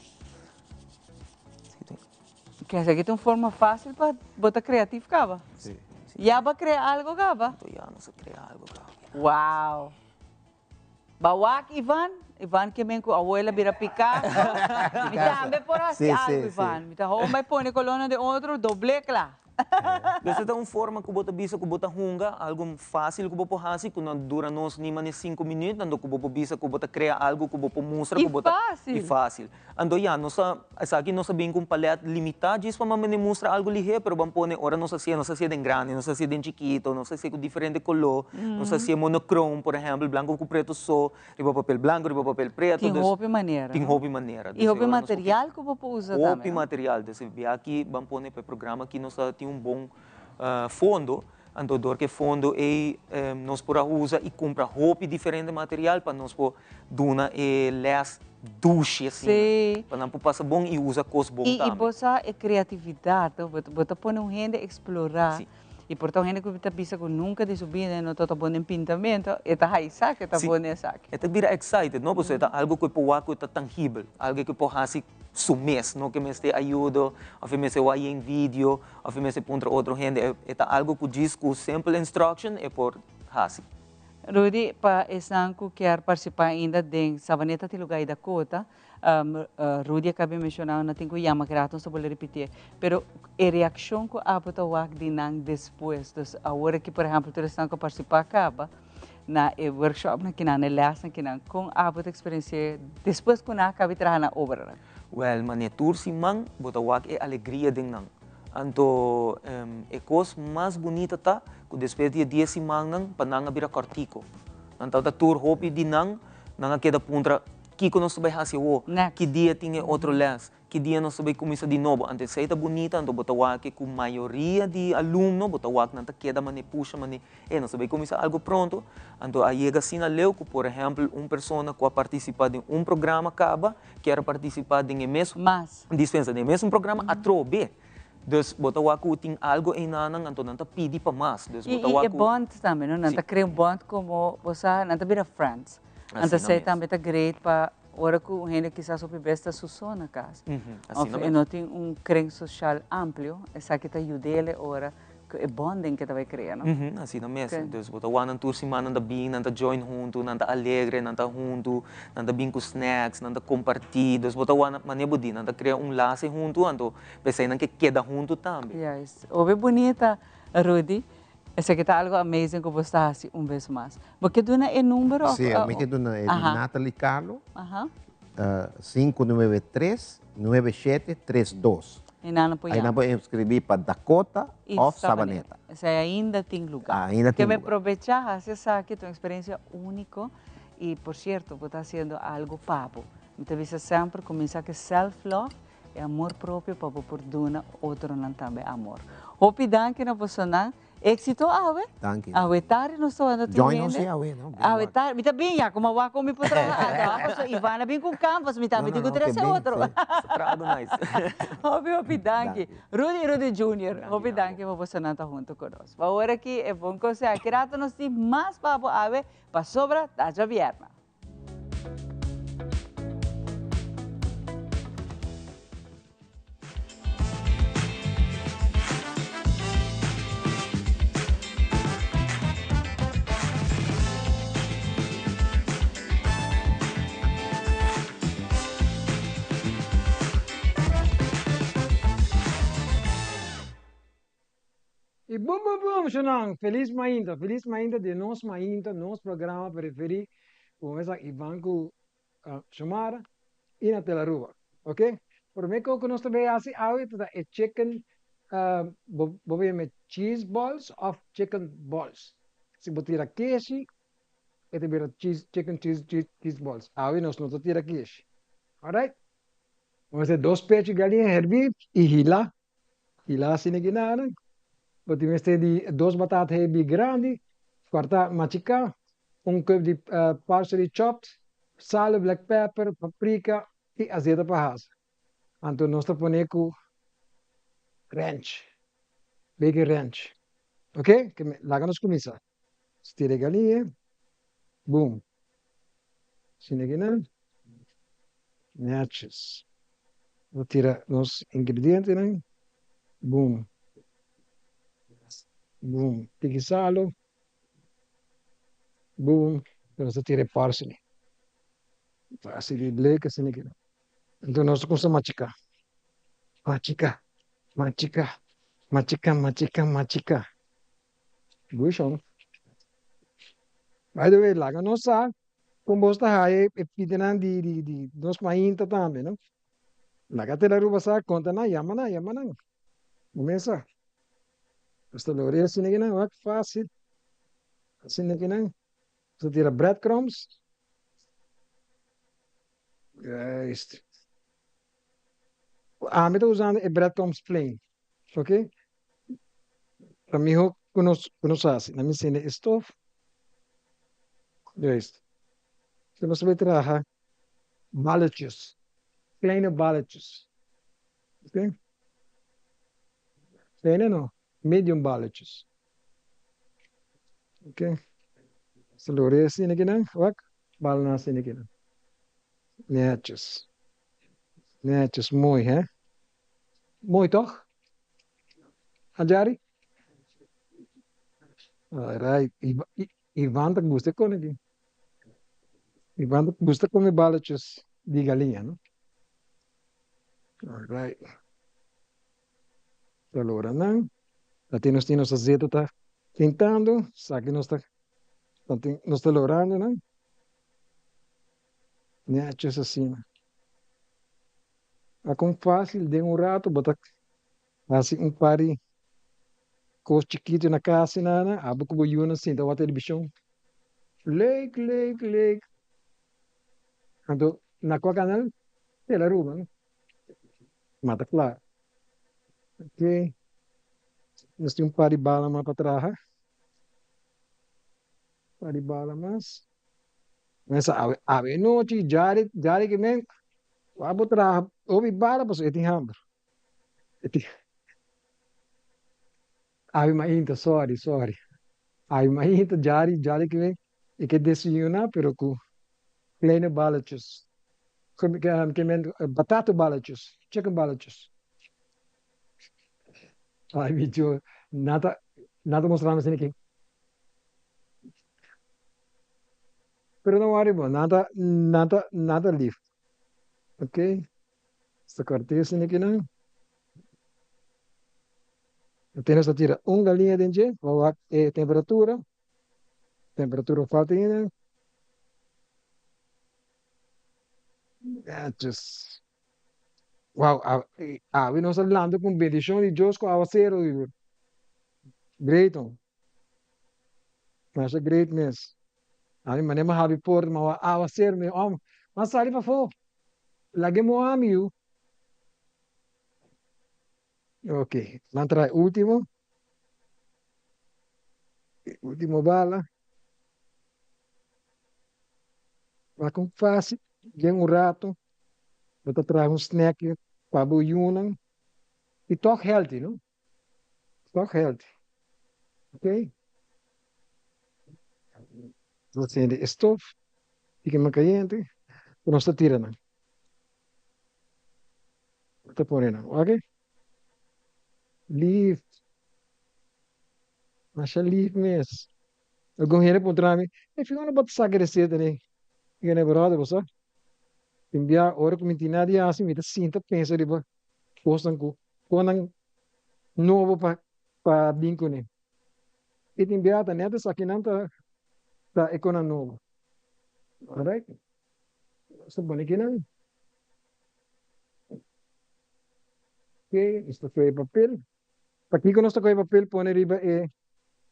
Que essa aqui tem uma forma fácil para botar criativo, cava. Sim. Já vai criar algo, cava. Já nós criar algo, cava. Uau. Bawak Ivan que vem com a abuela vira picar. Me também por assim algo, Ivan. Me tá vai pôr coluna de outro doble lá. Essa é uma forma que você bisa que você hunga, algo fácil que você fazer, que não dura nos nem 5 minutos, ando que você bisa que você cria algo que você mostra que você e fácil. Ando já, nós aqui nós bem com paleta limitada, isso para me mostrar algo ligeiro, pero vamos pôr ora nós é em grande, nós é em chiquito, nós é com diferente color, nós é monochrome, por exemplo, branco com preto só, riba papel branco, riba papel preto. Tem roupa maneira. Tem roupa maneira. E roupa material que você usa também. Roupa material, desse aqui vamos pôr para programa que nós tem bom fundo, então que fundo nós podemos usar e comprar roupa diferente material para nós poder dar less duche assim, para não passar bom e usar coisas bom também. E você é criatividade, você põe um gente explorar. Sim. E portanto, gente que está pensando que nunca de subir, não está bom em pintamento, está aí saque, está bom em saque. Está vira excited, não? Porque é algo que pode ser tangível, algo que pode fazer sumes, não que me esteja ajuda, ou me se vai em vídeo, ou me se contra outro gente, é algo que diz que simple instruction é por fazer. Rudy, para esse que quer participar ainda de Sabaneta de lugar da Cota, Rudy acabou de mencionar, não tem que chamar, que não se pode repetir, mas a reação que a pessoa de depois, agora que, por exemplo, tu estás a participar, acaba, na workshop na kinan, na les na kinan, kung abot experiência, depois que na acaba trabalhar na obra. Well, mane tour simang, bota wak e alegria ding nang. Anto, e cos mais bonita tá, que depois dia simang nang, pananga bira cortico. Então, a tour hopi di nang queda puntra, kiko não sabe hasi wo, que dia tinha outro les, que dia não sabe começar de novo. Antes, seita bonita, então, bota wak com maioria de aluno, bota wak nanta queda mane puxa, mane, não sabe começar algo pronto. Então, aí chega assim na leu, que, por exemplo, pessoa que participar de programa acaba, quer participar de mesmo, dispensa de mesmo programa, atrobe. Dus bota waku ting algo em nanang anto nanta pidi pa mas. Dus bota waku. E bond também, não? Nanta cria bond como você, nanta bira friends. Nanta sei também tá great para ora que gente quizás soube besta susô na casa. Assim e não tem crença social amplo, essa que tá ajuda ora que é bonding que tá vai criar, não? Assim não mesmo. Dus bota wana tour semana nanta bing, nanta join junto, nanta alegre, nanta junto, nanta bing com snacks, nanta compartir. Dus bota wana manebudi, nanta criar laço junto, anto pensei que queda junto também. Yes. Ouve bonita, Rudy. Essa aqui tá algo amazing que você está assim vez mais. Porque tu é número? Sim, a minha dona é Natalie Carlo. 593-9732. Aí não pode escrever para Dakota ou Sabaneta. Essa ainda tem lugar. Ainda tem lugar. Que me aproveitar, você sabe que tem uma experiência única e, por certo, você está fazendo algo papo. Então, você sempre começa com self-love e amor próprio para poder dar outro também amor. Hope danke na você não. Éxito, awe. Danke. Awe tari no so ano Join us awe, no? Awe tari, mita binha, como wa ko mi putra. Ako so Ivana bin com campus, mita mi tigo tres outro. Trado nice. Hopi danke. Rudy Junior. Hopi danke mo você não tá junto conosco. Agora aqui é bom que você aqui nos tem mais papo awe para sobra da Javierna. E bom, Xanang, feliz mainda de nosso programa preferido, com essa Ivanco chamada e na tela rua, ok? Por mim, que nós também assim, é chicken, cheese balls of chicken balls. Se você tira queijo, é também chicken cheese balls. Aí nós não tira queijo, alright? Vamos fazer 2 peixes de galinha hervir e hila assim que nada. Podemos ter 2 batatas heavy grande, cortar, machicar, cup de parsley chopped, sal, black pepper, paprika e azeite para asa. Então nós ponemos com ranch, bacon ranch, ok? Lá nós começamos. Tira a galinha, boom. Assim aqui não, nachos. Vou tirar os ingredientes, né? Boom. Boom, tigisalo, boom, terus tira parsley. Parsley black assim aqui. Então nós começamos a machicar. Gusto. By the way, lá nós sabe como você é pedindo de nós mainta também, não? Lá que a ruba sabe conta na yamana. Começa. Basta lograr assim aqui não, é fácil. Assim aqui não. Você tira breadcrumbs. Este. Me estou usando breadcrumbs plain. Ok? Para mim, eu conheço assim. Na minha cena, stove. Este. Você não sabe tirar ballots. Plain ballots. Ok? Plain não. Medium ballots. Ok? Se lograr assim aqui não, bala na assim aqui não. Nachos, muito, hein? Muito, Ajari? Alright, Ivan tak gusta ko aqui. Ivan tak gusta comer balachos de galinha, não? Alright. Allora, não. Latinos azeite tá tentando, sabe que nós tá Não está logrando, não? Nachos assim. É com fácil, de um rato, bota assim um pari coisa chiquito na casa, nana, abre com o yuna assim, da televisão. Lake. Então, na qual canal? Pela rua, não? Mata claro. Ok. Nós temos um pari bala mais para trás, pari bala mais. Mas a noite, jari que men, abo trás, ouvi bala, mas eu tenho hambre. Ave mainta, sorry. Ave mainta, jari que men, e que desayuna, pero com kleine balletjes. Que men, batata balletjes, chicken balletjes. Ai, video, nada mostrando assim aqui. Pero não worry, bom, nada livre. Ok? Esta corteza assim aqui não. Tienes que tirar uma galinha dentro, vai temperatura falta ainda. Just, wow, we não falando com bendição de Deus com a ser great, mas é great mesmo. A mim mané mahabi por mas a ser me mas ali para fora. Lagi mo amigo. Ok, mantra último bala. Vai com fácil, vem um rato, vou trazer um snack para buyunan e talk healthy, não? Talk healthy, ok? Você de stove, fica mais caliente, não está tirando, está ponendo, ok? Leave, acha leave mesmo. Algum here por trás, e fica uma bota sagra cedo, né? Fica na brother, você? Enviar hora que me tinha dia assim, me sinta pensa de boa, postam com novo para bingo, né? E te enviar tá neta só que não tá econômico, alright? Sa bonikinan. Okay, isto foi papel. Aqui com nosso papel pone riba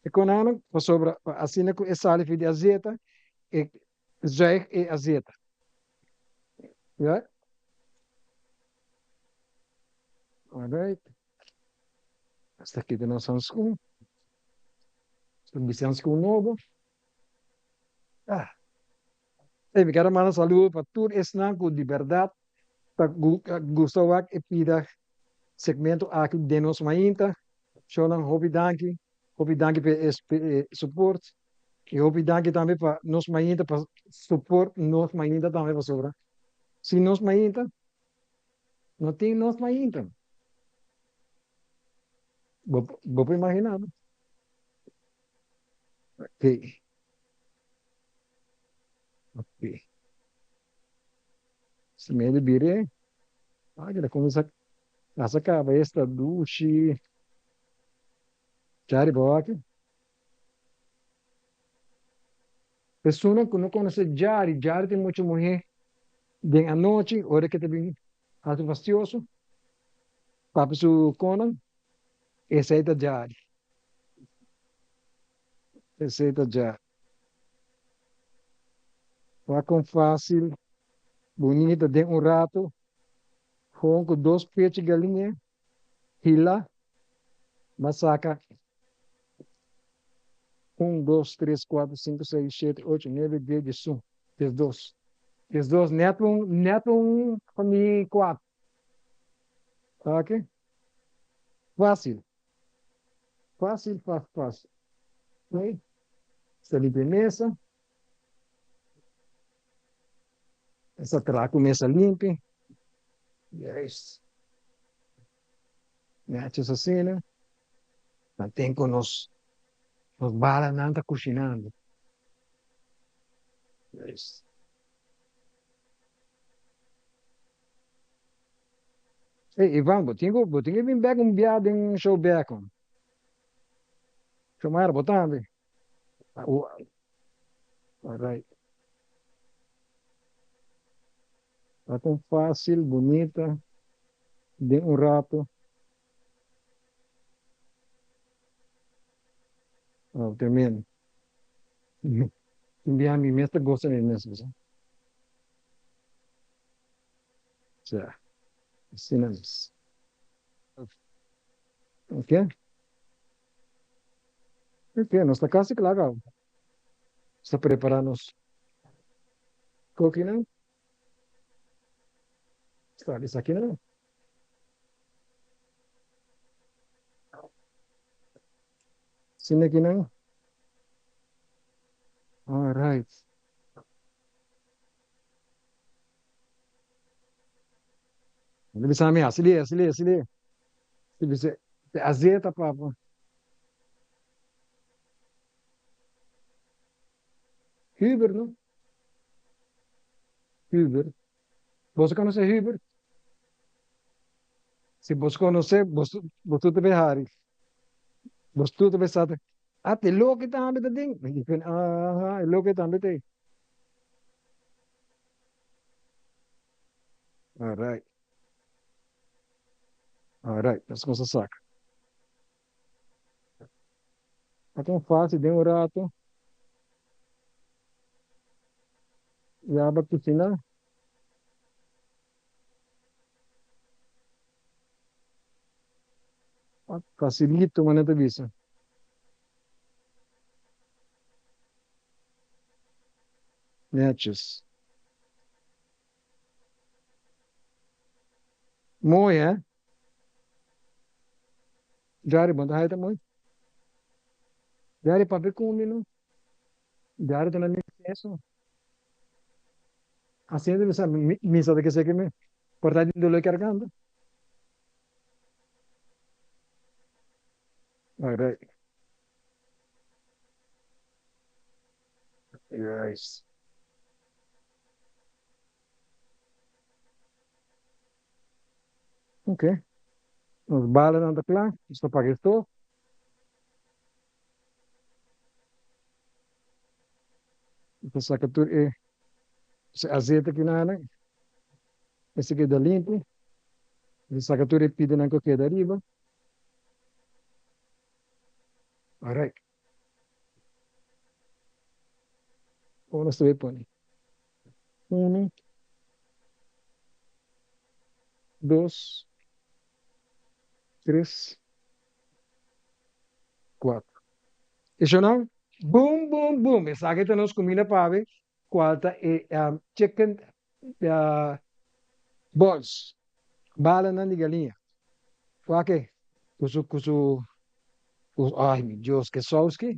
econômico, para sobra, assina com essa de azeite, e já é azeite. Yeah? Alright. Hasta aqui de nosso school. Submissão school novo. Ah. E me quero mandar saludo para tudo esse nanco de verdade. Para Gustavo e pida segmento aqui de nos mainta. Shonan hobby danki para support. E hobby danki também para nos mainta para support nos mainta também para sobra. Se nos mainta, não tem nos mainta. Vou imaginar. Ok. Ok. Se me libere, agora começa a sacar esta duche. Jari boque. Pessoa que não conhece Jari tem muita mulher. De a noite, hora que te vem alto fastioso, papo su conan, essa é da Jari. Essa é da Jari. Vai com fácil, bonita, de um rato, com dois peitos de galinha, hila, massacra. 1, 2, 3, 4, 5, 6, 7, 8, 9, 10, 11, 12. 12, neto kami 4. Ok? Fácil. Fácil. Ok? Essa limpa mesa. Essa traco mesa limpa. Yes. Mete assim, né? Mantém com nos balas não tá cozinhando. Yes. Hey, Ivan, botinho vim back biado em show back on. Chamar botando. All right. Está tão fácil, bonita, de um rato. Oh, tremendo. Enviar mi mesta gosta de nisso, ¿sí? Já, ensinamos. Ok? Ok, nossa casa que lá, está preparando cooking, não? Está isso aqui, não? Sim, aqui, não? All right. Ele bisa mi asli, asli, asli. Ele bisa azeita, papa. Huber, não? Huber. Você conhece Huber? Se você conhece, você deve hari. Você deve saber. Ah, te lo que tá ambito ding. Ah, lo que tá ambito. All right. All right. Let's go sa sac. Então fácil, de um rato. Já vai cozinhar. Facilito, maneta bisa. Netjes. Mooi, hè? Jari, banda hai tá mooi. Jari, papi come, não? Jari, tá na minha peça. Assim, deve ser, misa de que sei que me. Portanto, do lo carregando. All right. Yes. Ok. Os balas não tá claro. Estou para isto. Então, saca tudo. Se azeite aqui na área. Esse aqui dá limpo. Saca tudo e pide na coqueira arriba. All right. Vamos ver põe. 1, 2, 3, 4. Isso não? Boom, boom, boom. Essa aqui nós comida para ver. Quarta é chicken balls. Bala na galinha. O que? Cusu. Ai, meu Deus, que sauce.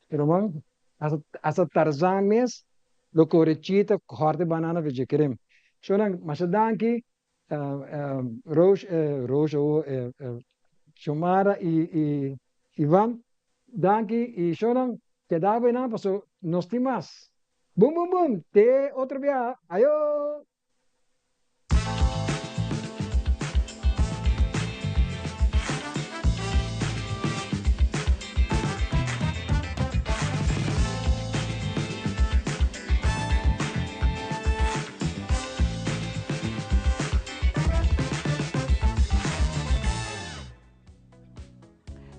Pero, mano, essa Tarzan mes, lo corechita, corte banana vege creme. Shonang, masadanki, Roche, Shomara e Ivan, danki e Shonang, te dava na, paso, nos timas. Boom, boom, boom, te outro dia, ayo!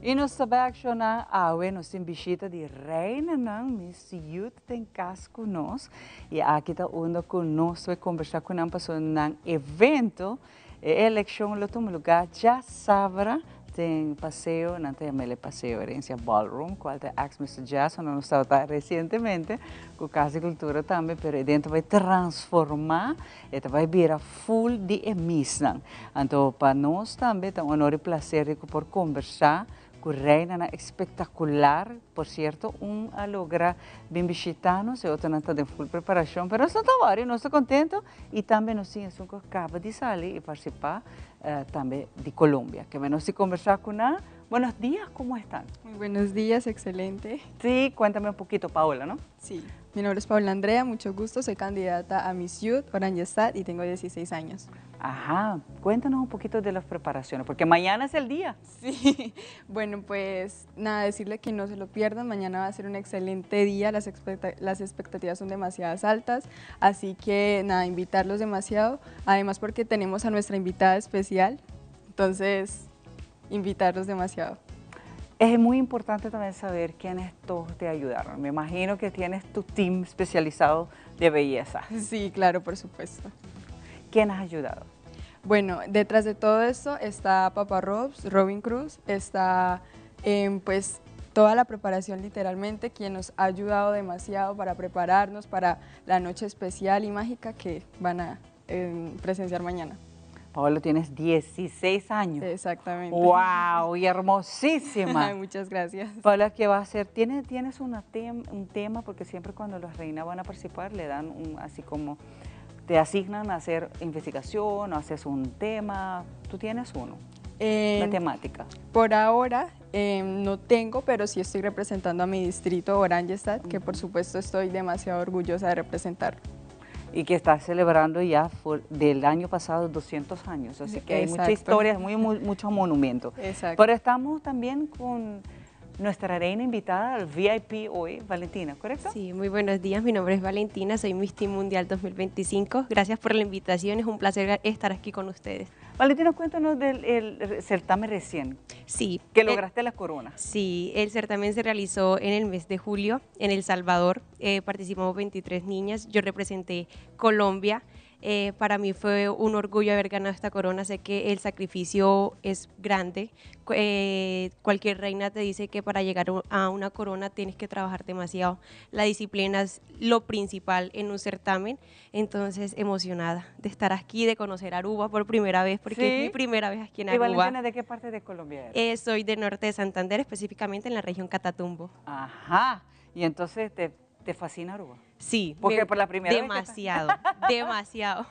E nos sabemos na awe nos visita de reina não Miss Youth tem casco nós e aqui está onda conosco e conversar com nós sobre um evento eleição lo toma lugar já sábado tem passeio não tem aquele passeio herência ballroom qual é ex Mr. Jazz onde nós estava recentemente com Casa e Cultura também pero dentro vai transformar e vai virar full de emissão então para nós também é um honor e prazer por conversar com reina espetacular, por certo, logra bem visitar-nos, eu estou em full preparação, mas nós estamos contentos e também nós temos acaba de sair e participar também de Colômbia, que vamos conversar com ela. Buenos días, ¿cómo están? Muy buenos días, excelente. Sí, cuéntame un poquito, Paola, ¿no? Sí. Mi nombre es Paula Andrea, mucho gusto, soy candidata a Miss Youth Oranjestad y tengo 16 años. Ajá, cuéntanos un poquito de las preparaciones, porque mañana es el día. Sí, bueno, pues nada, decirle que no se lo pierdan, mañana va a ser un excelente día, las expectativas son demasiadas altas, así que nada, invitarlos demasiado, además porque tenemos a nuestra invitada especial, entonces invitarlos demasiado. Es muy importante también saber quiénes todos te ayudaron. Me imagino que tienes tu team especializado de belleza. Sí, claro, por supuesto. ¿Quién has ayudado? Bueno, detrás de todo esto está Papa Robin Cruz, está pues toda la preparación literalmente, quien nos ha ayudado demasiado para prepararnos para la noche especial y mágica que van a presenciar mañana. Paola, tienes 16 años. Exactamente. ¡Wow! Y hermosísima. Ay, muchas gracias. Paola, ¿qué va a hacer? ¿Tienes un tema? Porque siempre cuando las reinas van a participar le dan así como, te asignan a hacer investigación o haces un tema. ¿Tú tienes uno? Una temática. Por ahora no tengo, pero sí estoy representando a mi distrito Oranjestad, que por supuesto estoy demasiado orgullosa de representar. Y que está celebrando ya del año pasado 200 años, así que hay muchas historias, muchos monumentos. Exacto. Pero estamos también con nuestra reina invitada al VIP hoy, Valentina, ¿correcto? Sí, muy buenos días, mi nombre es Valentina, soy Miss Teen Mundial 2025, gracias por la invitación, es un placer estar aquí con ustedes. Valentina, cuéntanos del certamen recién. Sí. Que lograste la corona. Sí, el certamen se realizó en el mes de julio en El Salvador, participamos 23 niñas, yo representé Colombia. Para mí fue un orgullo haber ganado esta corona, sé que el sacrificio es grande, cualquier reina te dice que para llegar a una corona tienes que trabajar demasiado, la disciplina es lo principal en un certamen, entonces emocionada de estar aquí, de conocer Aruba por primera vez, porque ¿Sí? es mi primera vez aquí en ¿Y Aruba. Valentina, de qué parte de Colombia eres? Soy de norte de Santander, específicamente en la región Catatumbo. Ajá, y entonces te fascina Aruba. Sí, porque por la primera demasiado, vez demasiado.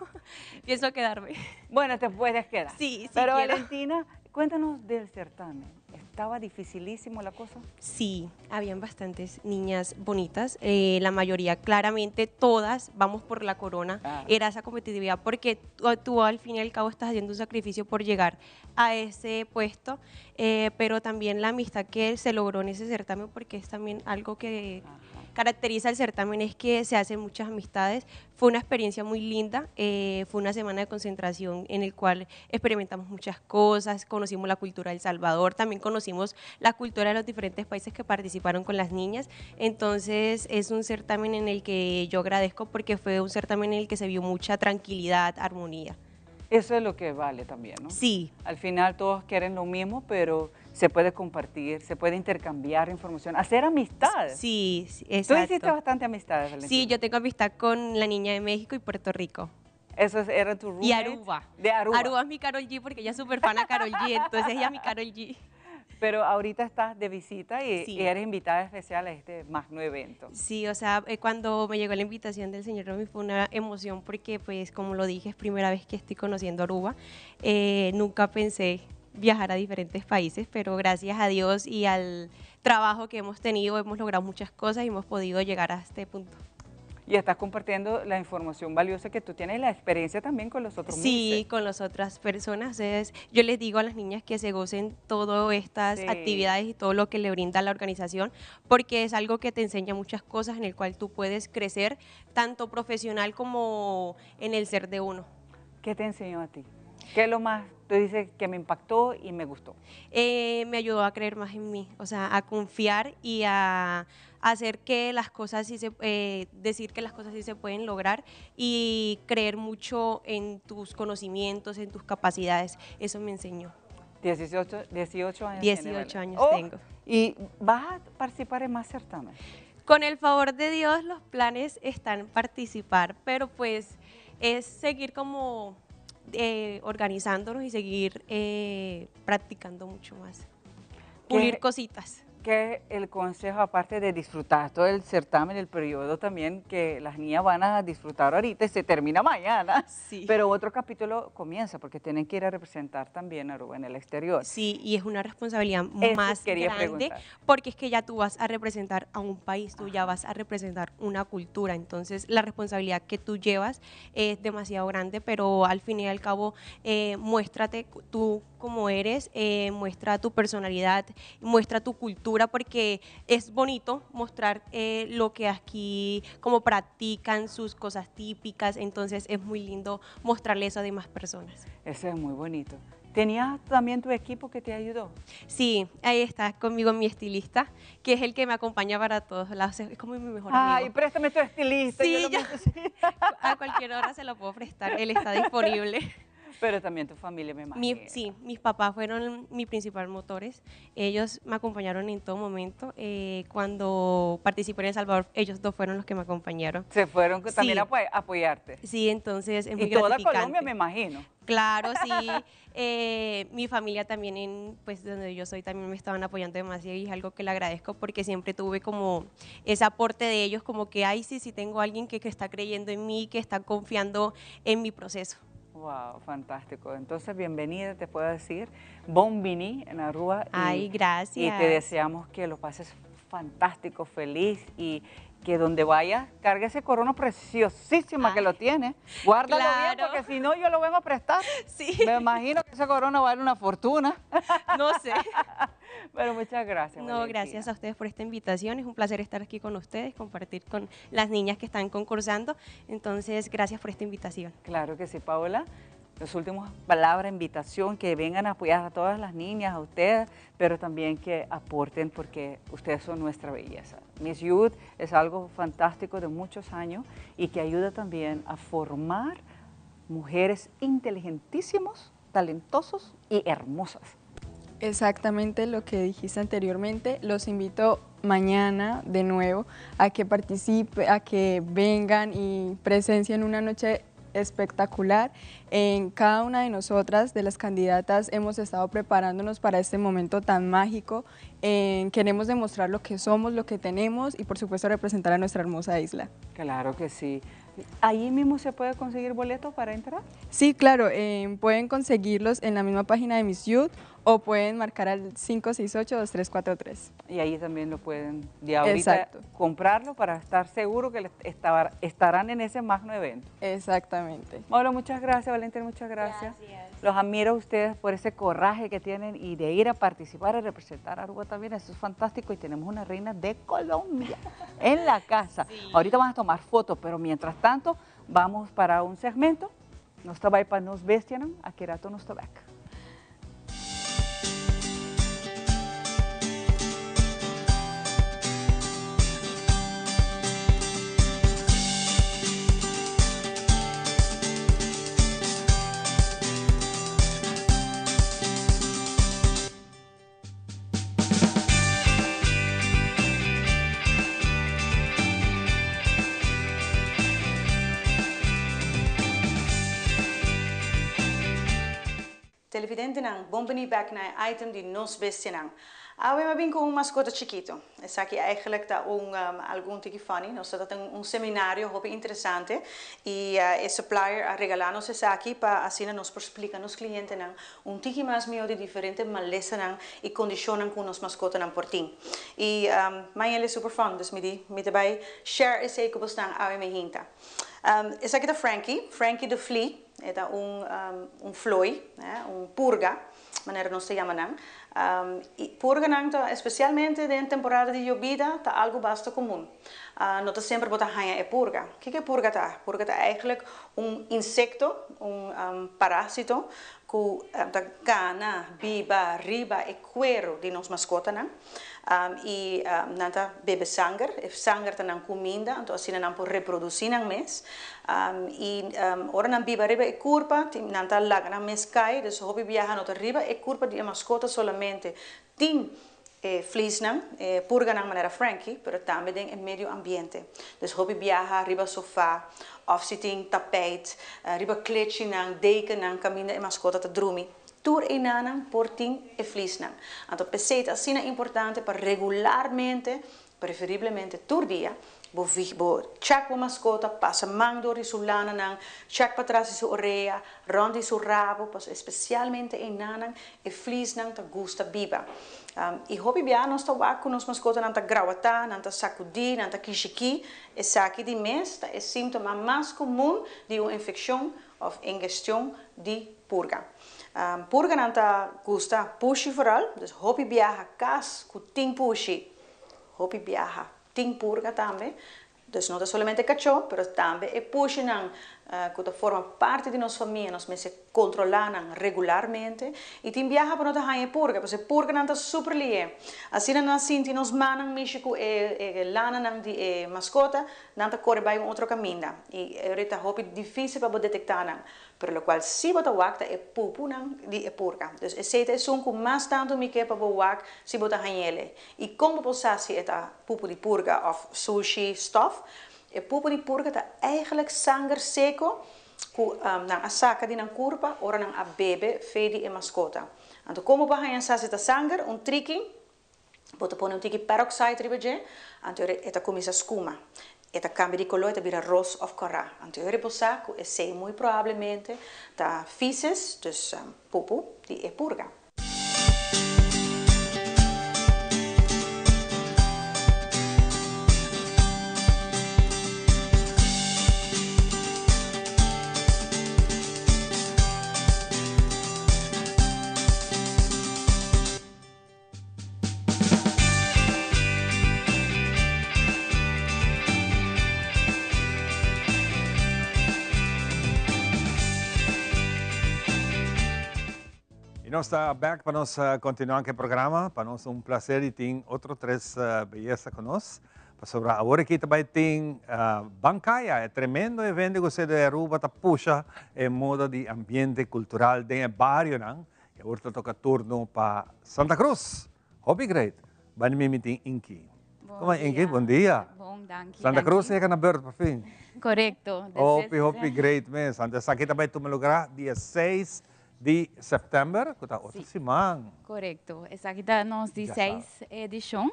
Pienso quedarme. Bueno, te puedes quedar. Sí, sí. Pero quiero. Valentina, cuéntanos del certamen. ¿Estaba dificilísimo la cosa? Sí, habían bastantes niñas bonitas, la mayoría, claramente todas vamos por la corona, era esa competitividad porque tú al fin y al cabo estás haciendo un sacrificio por llegar a ese puesto, pero también la amistad que se logró en ese certamen, porque es también algo que caracteriza el certamen, es que se hacen muchas amistades. Fue una experiencia muy linda, fue una semana de concentración en el cual experimentamos muchas cosas, conocimos la cultura de El Salvador, también conocimos la cultura de los diferentes países que participaron con las niñas, entonces es un certamen en el que yo agradezco porque fue un certamen en el que se vio mucha tranquilidad, armonía. Eso es lo que vale también, ¿no? Sí. Al final todos quieren lo mismo, pero se puede compartir, se puede intercambiar información, hacer amistades. Sí, exacto. Tú hiciste bastante amistades, Valentina. Sí, yo tengo amistad con la niña de México y Puerto Rico. ¿Eso era tu roommate? Y Aruba. De Aruba. Aruba es mi Karol G porque ella es súper fan a Karol G, entonces ella es mi Karol G. Pero ahorita estás de visita y, Sí. y eres invitada especial a este magno evento. Sí, o sea, cuando me llegó la invitación del señor Romy fue una emoción porque, pues, como lo dije, es primera vez que estoy conociendo Aruba. Nunca pensé viajar a diferentes países, pero gracias a Dios y al trabajo que hemos tenido, hemos logrado muchas cosas y hemos podido llegar a este punto. Y estás compartiendo la información valiosa que tú tienes y la experiencia también con los otros Sí, Misses. con las otras personas. Yo les digo a las niñas que se gocen todas estas Sí. actividades y todo lo que le brinda la organización, porque es algo que te enseña muchas cosas en el cual tú puedes crecer, tanto profesional como en el ser de uno. ¿Qué te enseñó a ti? ¿Qué es lo más, tú dices, que me impactó y me gustó? Me ayudó a creer más en mí, o sea, a confiar y a hacer que las cosas decir que las cosas sí se pueden lograr y creer mucho en tus conocimientos, en tus capacidades. Eso me enseñó. 18 años. 18 años Oh, tengo. ¿Y vas a participar en más certámenes? Con el favor de Dios, los planes están participar, pero pues es seguir como organizándonos y seguir practicando mucho más. Pulir cositas. que el consejo, aparte de disfrutar todo el certamen, el periodo también que las niñas van a disfrutar ahorita y se termina mañana, Sí. pero otro capítulo comienza porque tienen que ir a representar también a Aruba en el exterior. Sí, y es una responsabilidad Eso más quería grande preguntar. porque es que ya tú vas a representar a un país, tú ya vas a representar una cultura, entonces la responsabilidad que tú llevas es demasiado grande, pero al fin y al cabo muéstrate tú como eres, muestra tu personalidad, muestra tu cultura, porque es bonito mostrar lo que aquí como practican, sus cosas típicas, entonces es muy lindo mostrarle eso a demás personas. Eso es muy bonito. ¿Tenías también tu equipo que te ayudó? Sí, ahí está conmigo mi estilista, que es el que me acompaña para todos lados, es como mi mejor amigo. Ay, préstame tu estilista. Sí, yo lo ya. necesito. A cualquier hora se lo puedo prestar, él está disponible. Pero también tu familia, me imagino. Sí, mis papás fueron mis principales motores. Ellos me acompañaron en todo momento. Cuando participé en El Salvador, ellos dos fueron los que me acompañaron. Se fueron también Sí. a apoyarte. Sí, entonces es muy Y toda gratificante. Colombia, me imagino. Claro, sí. Mi familia también, pues donde yo soy, también me estaban apoyando demasiado y es algo que le agradezco porque siempre tuve como ese aporte de ellos, como que, ay, sí, tengo alguien que está creyendo en mí, que está confiando en mi proceso. Wow, fantástico. Entonces, bienvenida, te puedo decir. Bon vini en Aruba. Ay, gracias. Y te deseamos que lo pases fantástico, feliz y que donde vayas, cargue ese corona preciosísima que lo tiene. Guárdalo bien, claro. porque si no, yo lo vengo a prestar. Sí. Me imagino que ese corona vale una fortuna. No sé. Pero muchas gracias. No, Valentina. gracias a ustedes por esta invitación. Es un placer estar aquí con ustedes, compartir con las niñas que están concursando. Entonces, gracias por esta invitación. Claro que sí, Paola. Las últimas palabras, invitación, que vengan a apoyar a todas las niñas, a ustedes, pero también que aporten porque ustedes son nuestra belleza. Miss Youth es algo fantástico de muchos años y que ayuda también a formar mujeres inteligentísimos, talentosos y hermosas. Exactamente lo que dijiste anteriormente. Los invito mañana de nuevo a que participen, a que vengan y presencien una noche espectacular. En cada una de nosotras, de las candidatas, hemos estado preparándonos para este momento tan mágico. Queremos demostrar lo que somos, lo que tenemos y por supuesto representar a nuestra hermosa isla. Claro que sí. ¿Ahí mismo se puede conseguir boletos para entrar? Sí, claro, pueden conseguirlos en la misma página de Miss Youth o pueden marcar al 568-2343. Y ahí también lo pueden de ahorita comprarlo para estar seguro que estarán en ese magno evento. Exactamente. Bueno, muchas gracias, Valentina, muchas gracias. Los admiro a ustedes por ese coraje que tienen y de ir a participar y representar a Aruba también. Eso es fantástico y tenemos una reina de Colombia en la casa. Ahorita van a tomar fotos, pero mientras tanto vamos para un segmento. Nos tabay para nos bestianan, aquí rato nos tabak. Televidente nan, bombeni back naar item die nos beste nan. We hebben een mascotte chiquito. Es aquí eigenlijk dat algún tiki funny. Nos dat un seminario hopi interessante y el supplier a regalarnos es aquí para así nos explicar nos clientes nan un tiki más mío de diferentes maleza nan y condicionan con nos mascotte nan por ti. Y mij is super fun, dus met erbij share is zeker bestaan aan me hinta. Es aquí de Frankie de Flea. Era un floy, un purga, manera no se llama nan. Y purga nan, especialmente en temporada de llovida, está algo bastante común. No te siempre bota haya purga. ¿Qué es purga? Purga es eigenlijk un insecto, un parásito que gana, biba, riba e cuero de nos mascotas nan. Y nanta bebe sangre, sangre tanan comida, entonces así nan por reproducir nan mes. Y ahora nan biba riba e curpa, nanta laga nan mes kai, dus hobby viaja nota riba e curpa de mascota solamente. Tin vlees nan, purga nan manera Frankie, pero también en medio ambiente. Dus hobby viaja riba sofá, of sitting tapijt, riba kletje nan, deken nan, camina e mascota te drumi. tur enanang porting e flisnang. Anto peseta sina importante para regularmente, preferiblemente tur dia, bo check bo mascota, passa mangdori sulana nang, check patrasi su oreia, rondi su rabo, pas especialmente enanang e flisnang ta gusta biba. I hopi bia nos ta wak con nos mascota nanta grawata, nanta sacudi, nanta kishiki, e saki di mes ta é síntoma mais comum de uma infecção ou ingestão de purga. Purga nanta gusta pushi vooral, dus hopi bia kas ku ting pushi, hopi bia ting purga também. Dus não é somente cachorro, mas também é puxa que forma parte de nossa família, nós mesmos controlamos regularmente e tem viaja para nós ganhar purga, porque purga não está super lié. Assim nós sentimos nos manos México e lana não de mascota, não está corre para outro caminho e é hopi difícil para detectar não, por lo qual se bota wak é pupu não de purga. Dus esse é sunco mais tanto me que para wak se bota ganhar e como possassi eta pupu de purga of sushi stuff. E pupu di purga ta eigenlijk sanger seco ku nang asaka di nang kurpa ora nang a bebe fedi e mascota. Anto como bahayan sa sita sanger un triki bota pone un tiki peroxide ribeje anto eta comisa scuma eta cambia di colore eta vira ros of corra. Anto riposa ku e sei muy probablemente ta feces dus pupu di e purga. E nós estamos back para nós continuar com o programa. Para nós é um prazer e tem outros três belezas conosco. Sobre agora aqui também tem Bancaya, é tremendo evento que você de Aruba puxa em modo de ambiente cultural de barrio, não? E agora toca turno para Santa Cruz. Hobby great. Vai me meeting Inki. Como é Inki? Bom dia. Bom, danke. Santa Cruz é que na berta para fim. Correcto. Hobby great mesmo. Então aqui também tu me lugar dia 6 de setembro, que está outra semana. Correcto. Essa aqui está nos 16 edição.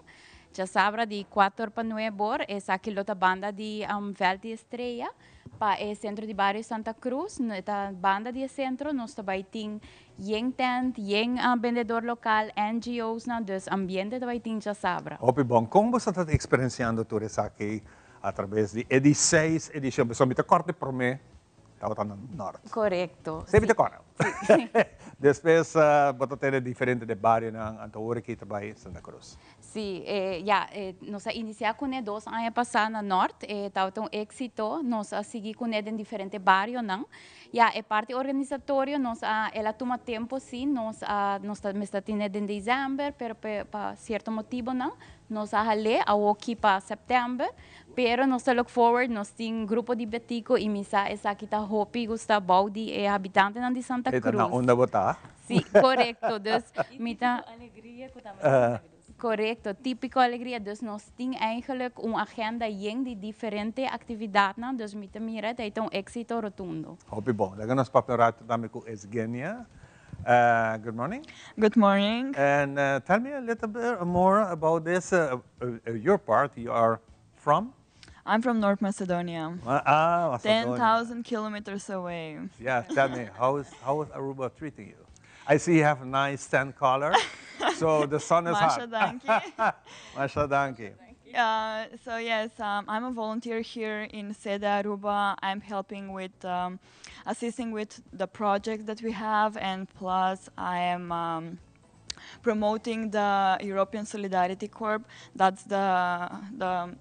Já sabe, de 4 para 9 horas, essa aqui é a banda de Veld de Estrela, para o centro de bairro Santa Cruz. A banda de centro, nós também temos tent, vendedor local, NGOs, dus ambiente também tem, já sabe. Hopi bom, como você está experienciando tudo isso aqui através de 16 edição? Pessoal, me corte por mim. Estava no norte. Correcto. Sempre te corre. Depois, você tem diferente de barrio na Antaúra aqui também em Santa Cruz. Sim, nós iniciamos com 2 anos passados no norte, estava um êxito, nós seguimos com em diferentes barrios, não? É parte organizatória, ela toma tempo, sim, nós estamos em dezembro, mas por certo motivo, não? Nós vamos aqui para setembro, pero nós look forward, nós temos um grupo de betico e misa essa aqui está hopi gusta baudi e habitante de Santa Cruz. Na onda botar? Sim, correto. Dus mita alegria correto, típico alegria. Dus nós temos eigenlijk uma agenda de diferentes atividades, dus mita mira dat um éxito rotundo. Hopi bom. Daí nós papelrato também com Esgenia. Good morning. Good morning. And tell me a little bit more about this. Your part, you are from? I'm from North Macedonia. Macedonia. 10,000 kilometers away. Yeah, tell me, how is Aruba treating you? I see you have a nice tan color, so the sun is hot. Masha danki. Masha danki. So yes, I'm a volunteer here in Sede Aruba. I'm helping with, assisting with the projects that we have, and plus I am promoting the European Solidarity Corps. That's the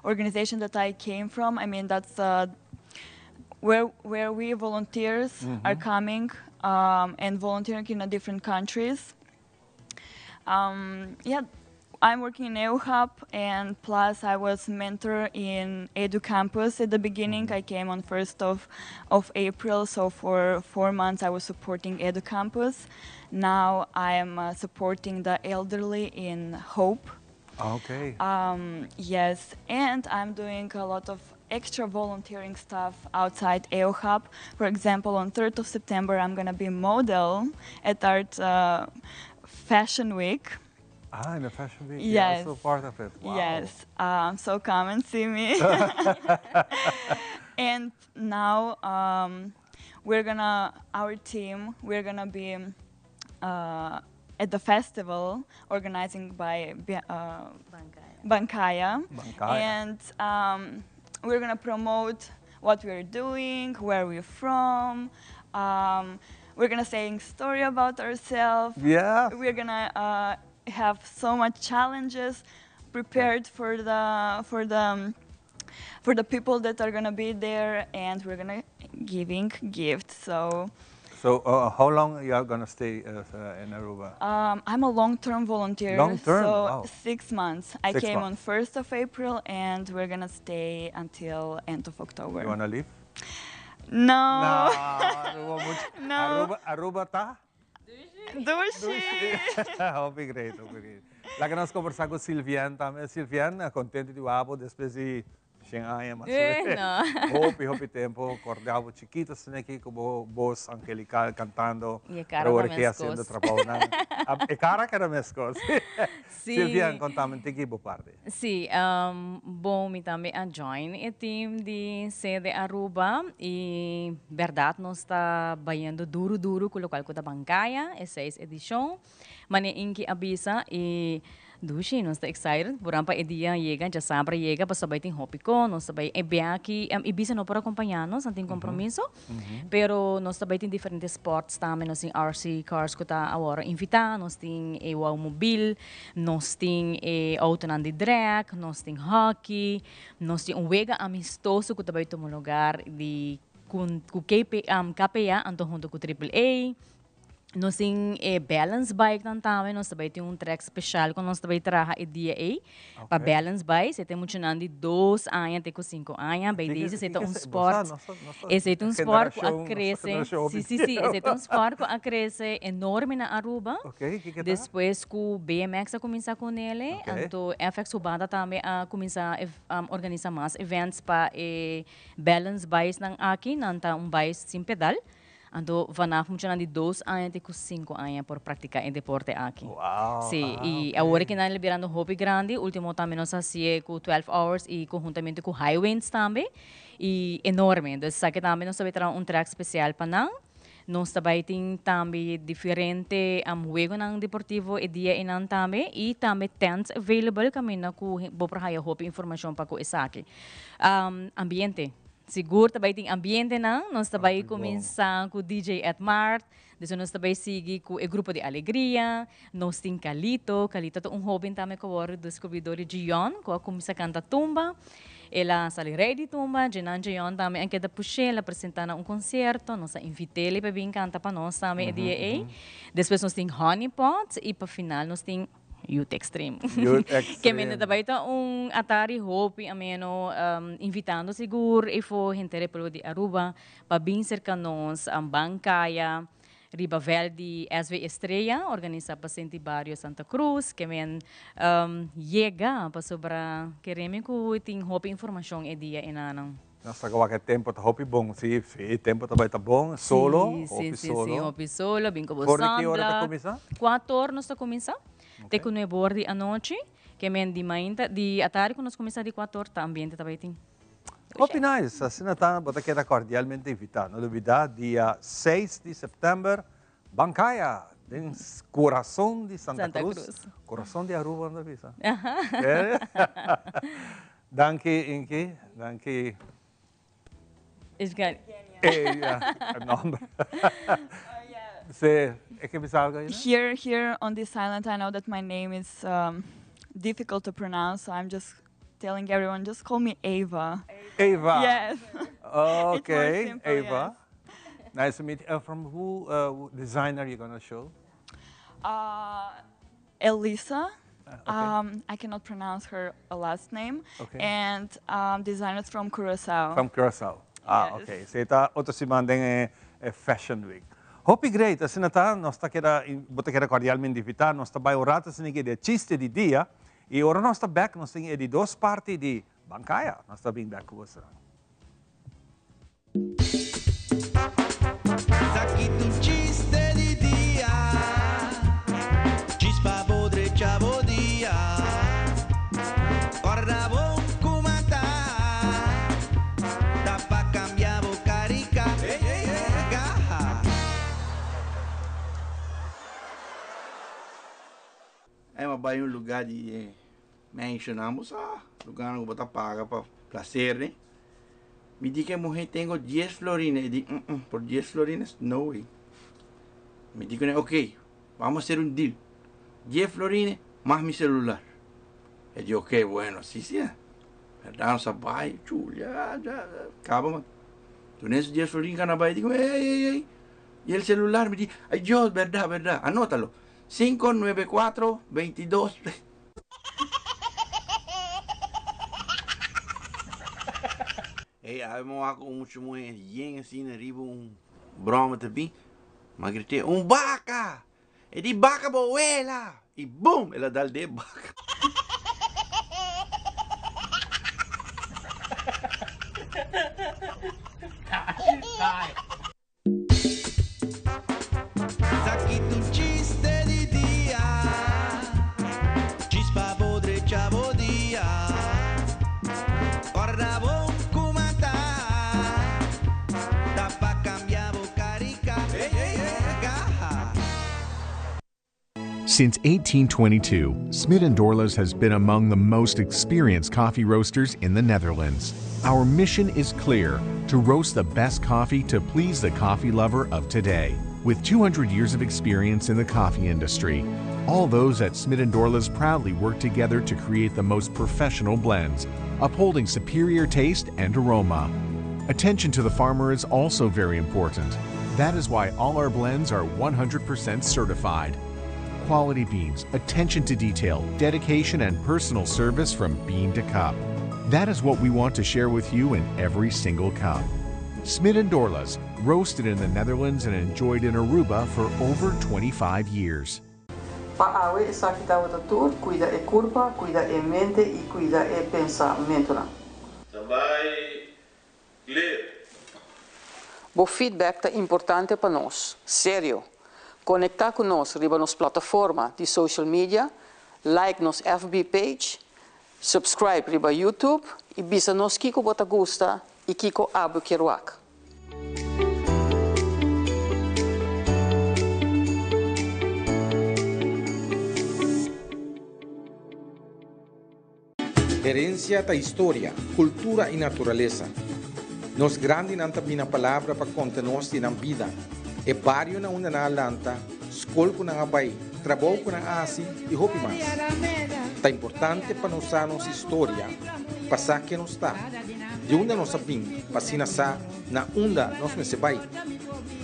organization that I came from. I mean, that's where we volunteers are coming and volunteering in different countries. I'm working in EUHub, and plus I was mentor in Edu Campus at the beginning. I came on 1st of April, so for 4 months I was supporting Edu Campus. Now I am supporting the elderly in Hope. Okay. Yes, and I'm doing a lot of extra volunteering stuff outside EOHub. For example, on 3rd of September, I'm going to be model at our Fashion Week. Ah, in the Fashion Week, yes. you're also part of it. Wow. Yes, so come and see me. And now our team, we're gonna be at the festival organizing by Bancaya. And we're gonna promote what we're doing, where we're from. We're gonna say a story about ourselves. Yeah. We're gonna have so much challenges prepared for the people that are gonna be there, and we're gonna giving gifts. So how long are you gonna stay in Aruba? I'm a long-term volunteer. Long-term? So Wow. 6 months. I 6 came months. on 1st of April, and we're gonna stay until end of October. You wanna leave? No. No. Aruba ta? Dushi. Hope great, hope great. Lá que nós conversar com o Silviane também. Silviane, contente de o depois de Xengai, mas hope tempo, acordava chiquito, assim aqui com voz angelical cantando, agora que fazendo trabalho. É cara que era mescos. Silviane, contame de que parte. Sim, bom, me também a join o time de sede Aruba e verdade nós está banhando duro com o local da Bancaya, essa é a edição, mas em que avisa e Dushi, nós estamos excited. Portanto, o dia chega, já sabe, chega para saber tem hopi ko, nós sabemos é bem aqui, Ibiza não para acompanhar-nos, não tem compromisso, pero nós também tem diferentes esportes também, nós tem RC cars que está agora invitar, nós tem o automobil, nós tem auto de drag, nós tem hockey, nós tem wega amistoso que também toma lugar de com KPA, então junto com AAA. Nós temos balance bike também, nós também temos track especial que nós também trabalhamos o dia para balance bike. Você tem muito de 2 anos até 5 anos, bem disso, você tem esporte. Esse é esporte que cresce, sim, esse é esporte que cresce enorme na Aruba. Depois que o BMX começa com ele, então a FX Ubanda também começa a organizar mais eventos para balance bikes aqui, não tá bike sem pedal. Então, vanaf funciona de 2 anos até 5 anos por praticar em deporte aqui. Uau! Sim, e agora que nós liberando hobby grande, último também nós fazemos com 12 hours e conjuntamente com high winds também, e enorme. Então, sabe que também nós temos track especial para nós. Nós também diferente juego ng deportivo e dia inan também e também tents available kami na ku boprahaya hobby information pa ko isaki. Ambiente. Seguro também tem ambiente não, nós também começamos com o DJ at Mart, depois nós também seguimos com o grupo de alegria, nós temos Calito é hobby também que agora descobridor de John, que começa a cantar tumba, ela sale ready tumba, Jenan John também anche da puxar, ela apresentando concerto, nós invitei ele para vir cantar para nós também o dia depois nós temos Honeypot e para final nós temos Youth Extreme. Que me também tá Atari Hope ameno invitando seguro e foi gente pelo de Aruba para vir cerca nós Bancaya, Riba Verde, SV Estrella, organiza paciente barrio Santa Cruz, que me chega para sobra queremos que tem Hope informação e dia enanang. Nós agora que tempo tá hopi bom, sim, tempo também tá bom, solo, sim, hopi solo, bem como por que hora tá começar? 4 horas nós tá começar. Te com o bordi à noite, que men de manhã, de tarde quando nós começamos de 4 horas, também também tem. Hope nice, assim tá, bota queda cordialmente invitado. Não duvidar, dia 6 de setembro, Bancaya, em coração de Santa Cruz. Coração de Aruba, não visa. Danke, danke. Is good. Number. Here on this island, I know that my name is difficult to pronounce, so I'm just telling everyone, just call me Ava. Ava? Yes. Okay, simple, Ava. Yes. Nice to meet you. From who designer you gonna show? Elisa. Okay. I cannot pronounce her last name. Okay. And designers from Curaçao. From Curaçao. Yes. Okay. So ita outro se mandem Fashion Week. Hope great, assim tá, nós tá queda cordialmente invitado, nós tá vai orar assim que de chiste de dia e ora nós tá back, nós tem de 2 partes de Bancaya. Nós estamos bem back com você. Aqui tu chiste de dia, chispa podre chavo dia, corda bom comata, dá pra cambiar o carica, garra. É uma baia um lugar de mencionamos lugar onde você paga para prazer, né? Me diz que a mulher tem 10 florines. Eu digo, por 10 florines, no way. Me diz, ok, vamos fazer um deal. 10 florines más mi celular. Eu digo, ok, bueno, sí, sí. Verdade, nossa vai, já, acaba, mano. Tu nesses 10 florines que na vai, digo, ei. E o celular me diz, ai, Deus, verdade, anótalo. 594 22. Aí vamos lá com um mulher assim, arriba broma também. Mas gritei, vaca! É de vaca boela! E bum! Ela dá de vaca. Aqui tu chiste de dia, chispa podre chavo dia, corda bom comata, dá pra cambiar o carica, garra. Since 1822, Smit & Dorlas has been among the most experienced coffee roasters in the Netherlands. Our mission is clear, to roast the best coffee to please the coffee lover of today. With 200 years of experience in the coffee industry, all those at Smit & Dorlas proudly work together to create the most professional blends, upholding superior taste and aroma. Attention to the farmer is also very important. That is why all our blends are 100% certified. Quality beans, attention to detail, dedication, and personal service from bean to cup. That is what we want to share with you in every single cup. Smit & Dorlas, roasted in the Netherlands and enjoyed in Aruba for over 25 years. Paawe esa kita wata tur, cuida e curva, cuida e mente e cuida e pensamento. Também ler. O feedback é importante para nós, sério. Conectar com nós riba nos plataforma de social media, like nos FB page, subscribe riba YouTube e bisa nos kiko bota gusta e kiko abu kiruak. Herencia da história, cultura e natureza. Nos grande nanta bina palavra para contar-nos de na vida. E barrio na una na lanta, escola com na abai, trabalho com na asi e hopi mais. Tá importante para nós a nossa história, passar que nos está. De onde nós sabemos, passina sa na onda nós me se vai.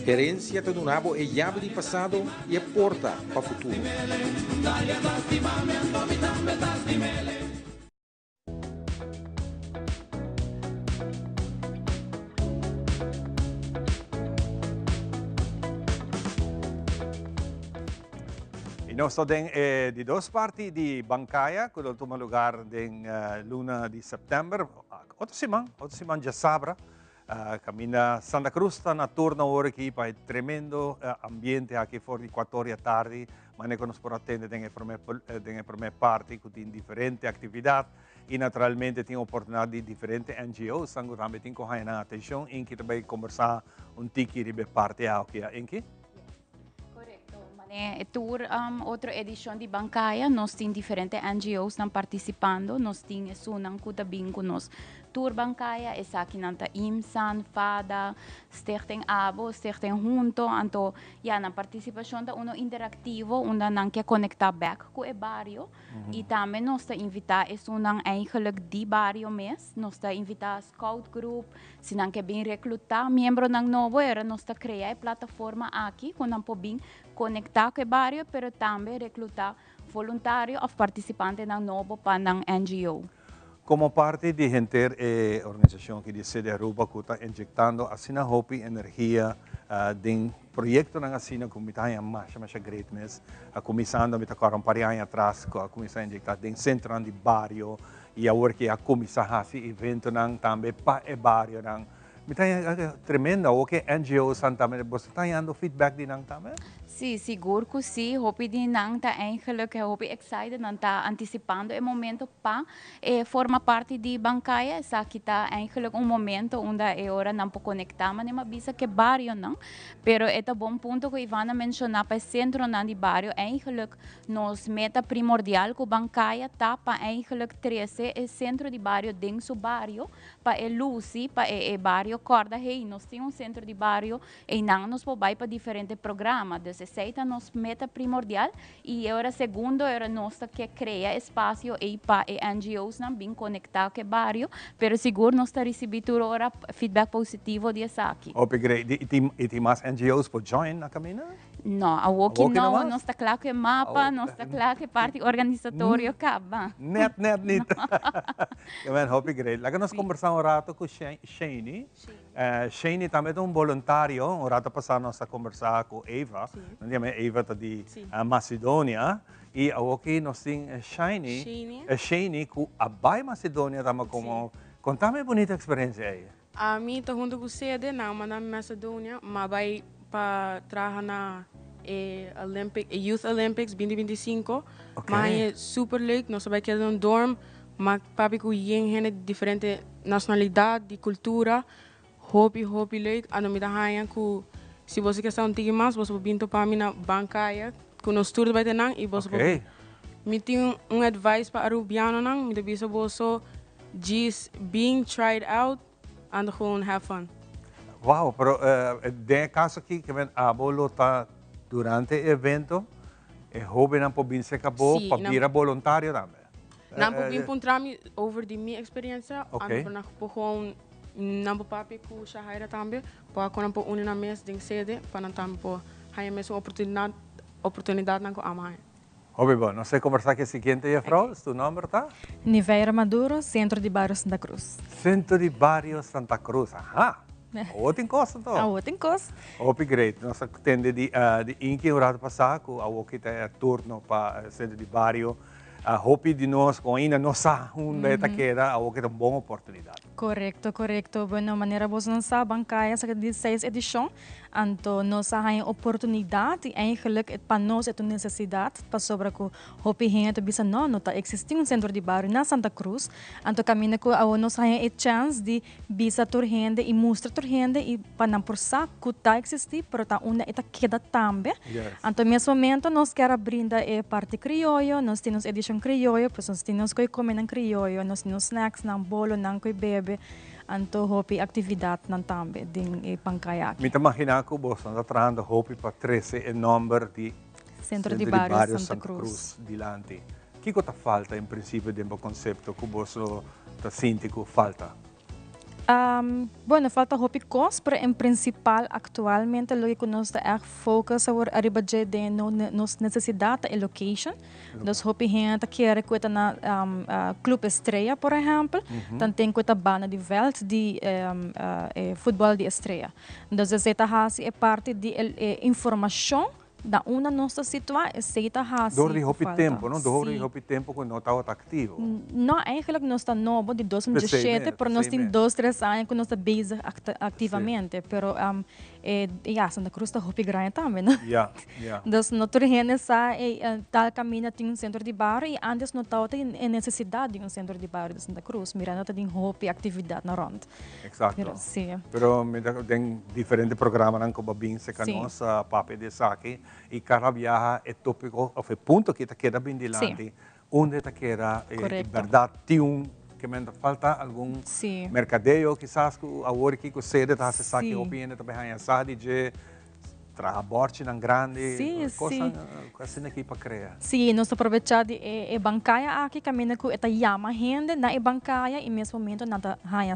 Herência do nabo é chave de passado e é porta para o futuro. Nós estamos de duas partes de Bancaya, que toma lugar em luna de setembro. Outra semana já sabra. Camina Santa Cruz está na turna hora aqui para tremendo ambiente aqui fora de 4 da tarde. Mas nós por atender tem a primeira parte que tem diferente atividade e naturalmente tem oportunidade de diferentes NGOs. Então também tem que ter atenção em que também conversar tiki de parte aqui, em que? Tour, outra edição de Bancaya, nós temos diferentes NGOs participando, nós temos uma que também com nós. Tour Bancaya, essa aqui nanta IMSAN, FADA, Stichting ABO, Stichting Junto, então, na participação da interativo, onde nós quer conectar back com o barrio, e também nós te invitar, eigenlijk die barrio mes, nós te invitar Scout Group, se nós quer bem recrutar, membro ng novo era, nós te criar plataforma aqui, com nós podemos conectar com o barrio, pero também recrutar voluntário ou participante ng novo para ng NGO. Como parte de gente organização que diz de Aruba que está injetando assim a hopi energia de projeto na assim a comunidade mais greatness começando a meter 40 anos atrás começar a injetar de centro de barrio e agora que a comissão esse evento nang também pa e barrio nang mitaya tremenda o que NGOs também você está dando feedback din nang também. Sim, seguro que sim. Hopi di nang ta eigenlijk, hopi excited, nang ta anticipando o momento pa forma parte de bancaya. Sa kita eigenlijk momento onde hora não po conectar, mas nem bisa que barrio não. Pero é bom ponto que Ivana mencionar para centro não de barrio. Eigenlijk nos meta primordial que bancaya tá para eigenlijk 13 é centro de barrio dentro do barrio para Lucy para barrio corda hey nós temos centro de barrio e não nos vai para diferentes programas. Aceita nos meta primordial e agora segundo era nossa que cria espaço e para NGOs não bem conectar com o barrio, pero seguro nós está recebendo ora feedback positivo de aqui. Hope great. E tem mais NGOs por join na caminho? Não, a Woki não, nós está claro que mapa, nós está claro que parte organizatório acaba. Net. Hope great. Laga nós conversar um rato com Shani. Shani também é voluntário, um rato passado nós conversar com Eva. Eva está de Macedônia e aqui nós temos Shani que abai Macedônia também como conta-me bonita experiência aí. A mim estou junto com você na Macedônia, mas vai para trabalhar na Youth Olympics 2025, mas é super leuk. Nós vai querer um dorm, mas papi com gente de diferente nacionalidade, de cultura, hobby leuk. A nome da rainha que se você quer saber um pouquinho mais, você pode vir para mim na bancaya, que nós todos vai ter não e você pode. Me tem advice para Arubiano não, me deve ser você just being tried out and gewoon have fun. Wow, pero de caso aqui que a bolo tá durante o evento, é jovem não pode se acabou para vir voluntário também. Não pode vir para mim over de minha experiência, and para gewoon não papi com Shahira também, para quando po unir na mesa de sede, para também po há mesmo oportunidade não com a mãe. Bom, não sei conversar com a seguinte, Frau, tu nome está? Niveira Maduro, Centro de Barrio Santa Cruz. Centro de Barrio Santa Cruz, aha. Outra encosta, então. Outra encosta. Great. Nós temos de inque o rato passado, que está turno para Centro de Barrio. Hope de nós, ainda não sabemos onde queda, que é uma boa oportunidade. Correto. Bueno, maneira você não sabe, bancaya, essa 16 edição, então nós temos a oportunidade, eigenlijk, para nós é uma necessidade, para sobre que Hope gente bisa não está existindo centro de barrio na Santa Cruz, então caminho que nós temos a chance de bisa tur gente e mostrar tur gente e para não por saco que está existir, pero está onde está queda também. Então nesse momento nós queremos brindar a parte criollo, nós temos edição criollo, pois nós temos que comer em criollo, nós temos snacks, não bolo, não que bebe. Anto hopi atividade não também de pancaya. Me imagina que você está trabalhando hopi para 13 o número de Centro de Barrio Santa Cruz dilante. O que está falta em princípio do conceito que você está sentindo que falta? Bueno, falta hopi cos, pero em principal atualmente lo que nós está focus sobre arriba de nos necessidade e location. Nós hopi gente quer que na Club Estrela, por exemplo, tem que bana de Welt de futebol de Estrela. Então essa é parte de informação da una nossa situação aceita hasi. Door die hopi tempo, não? Door die hopi tempo que não está ativo. Não, eigenlijk nós está novo de 2017, pero nós tem 2-3 anos que nós está bezig ativamente, pero Santa Cruz está hopi grande também, né? Então nós gente sai tal caminho tem centro de barrio e antes nós tem necessidade de centro de barrio de Santa Cruz, mirando tem hopi atividade na ronda. Exato. Sim. Pero tem diferentes programas não como bem se canosa pape de saque. E cada viaja é tópico, ou ponto que está queda bem dilante, onde está queda, verdade, tem que me falta algum mercadeio, quizás, agora que você está se saque, opinião, também a sabe de trabalhar na grande, coisa assim aqui para criar. Sim, nós aproveitamos a bancaya aqui, caminho com esta chama gente na bancaya e nesse momento nada hanya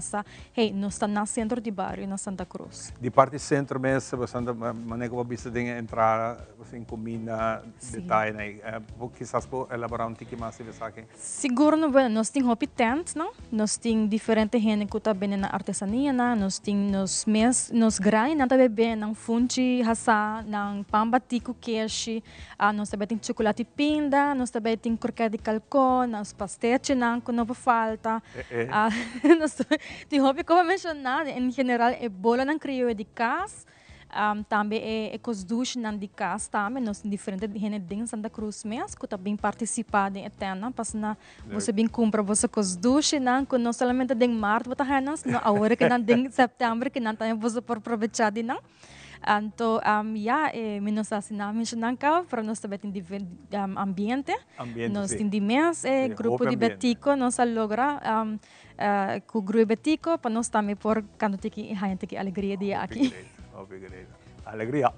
nós estamos no centro de barrio na Santa Cruz. De parte centro mesmo, você maneira que você tem entrar, você comida, detalhe, né? Quizás por elaborar pouquinho mais se você aqui. Seguro não, nós temos hopi tent, não? Nós temos diferentes gente que está bem na artesania, nós temos nos grãos, nada bem na funchi, sa ng pambatico queijo, nós também tem chocolate pinda, nós também tem croquete de calcon, nós pasteche não que não falta. Nós tem hobby como mencionado, em geral é bola ng crioulo de cas. Também é cosduche nan de cas também, nós diferente de gente de Santa Cruz mesmo, que também participado em Eterna, pas na você bem compra você cosduche nan, que não somente de março, bota hanas, no agora que nan de setembro que nan também você por aproveitar de nan. Então, menos assim, mencionar cá, para nós também tem ambiente, nós tem dimens, grupo de betico, nós logra com o grupo betico, para nós também por quando tem que gente alegria dia aqui. Alegria.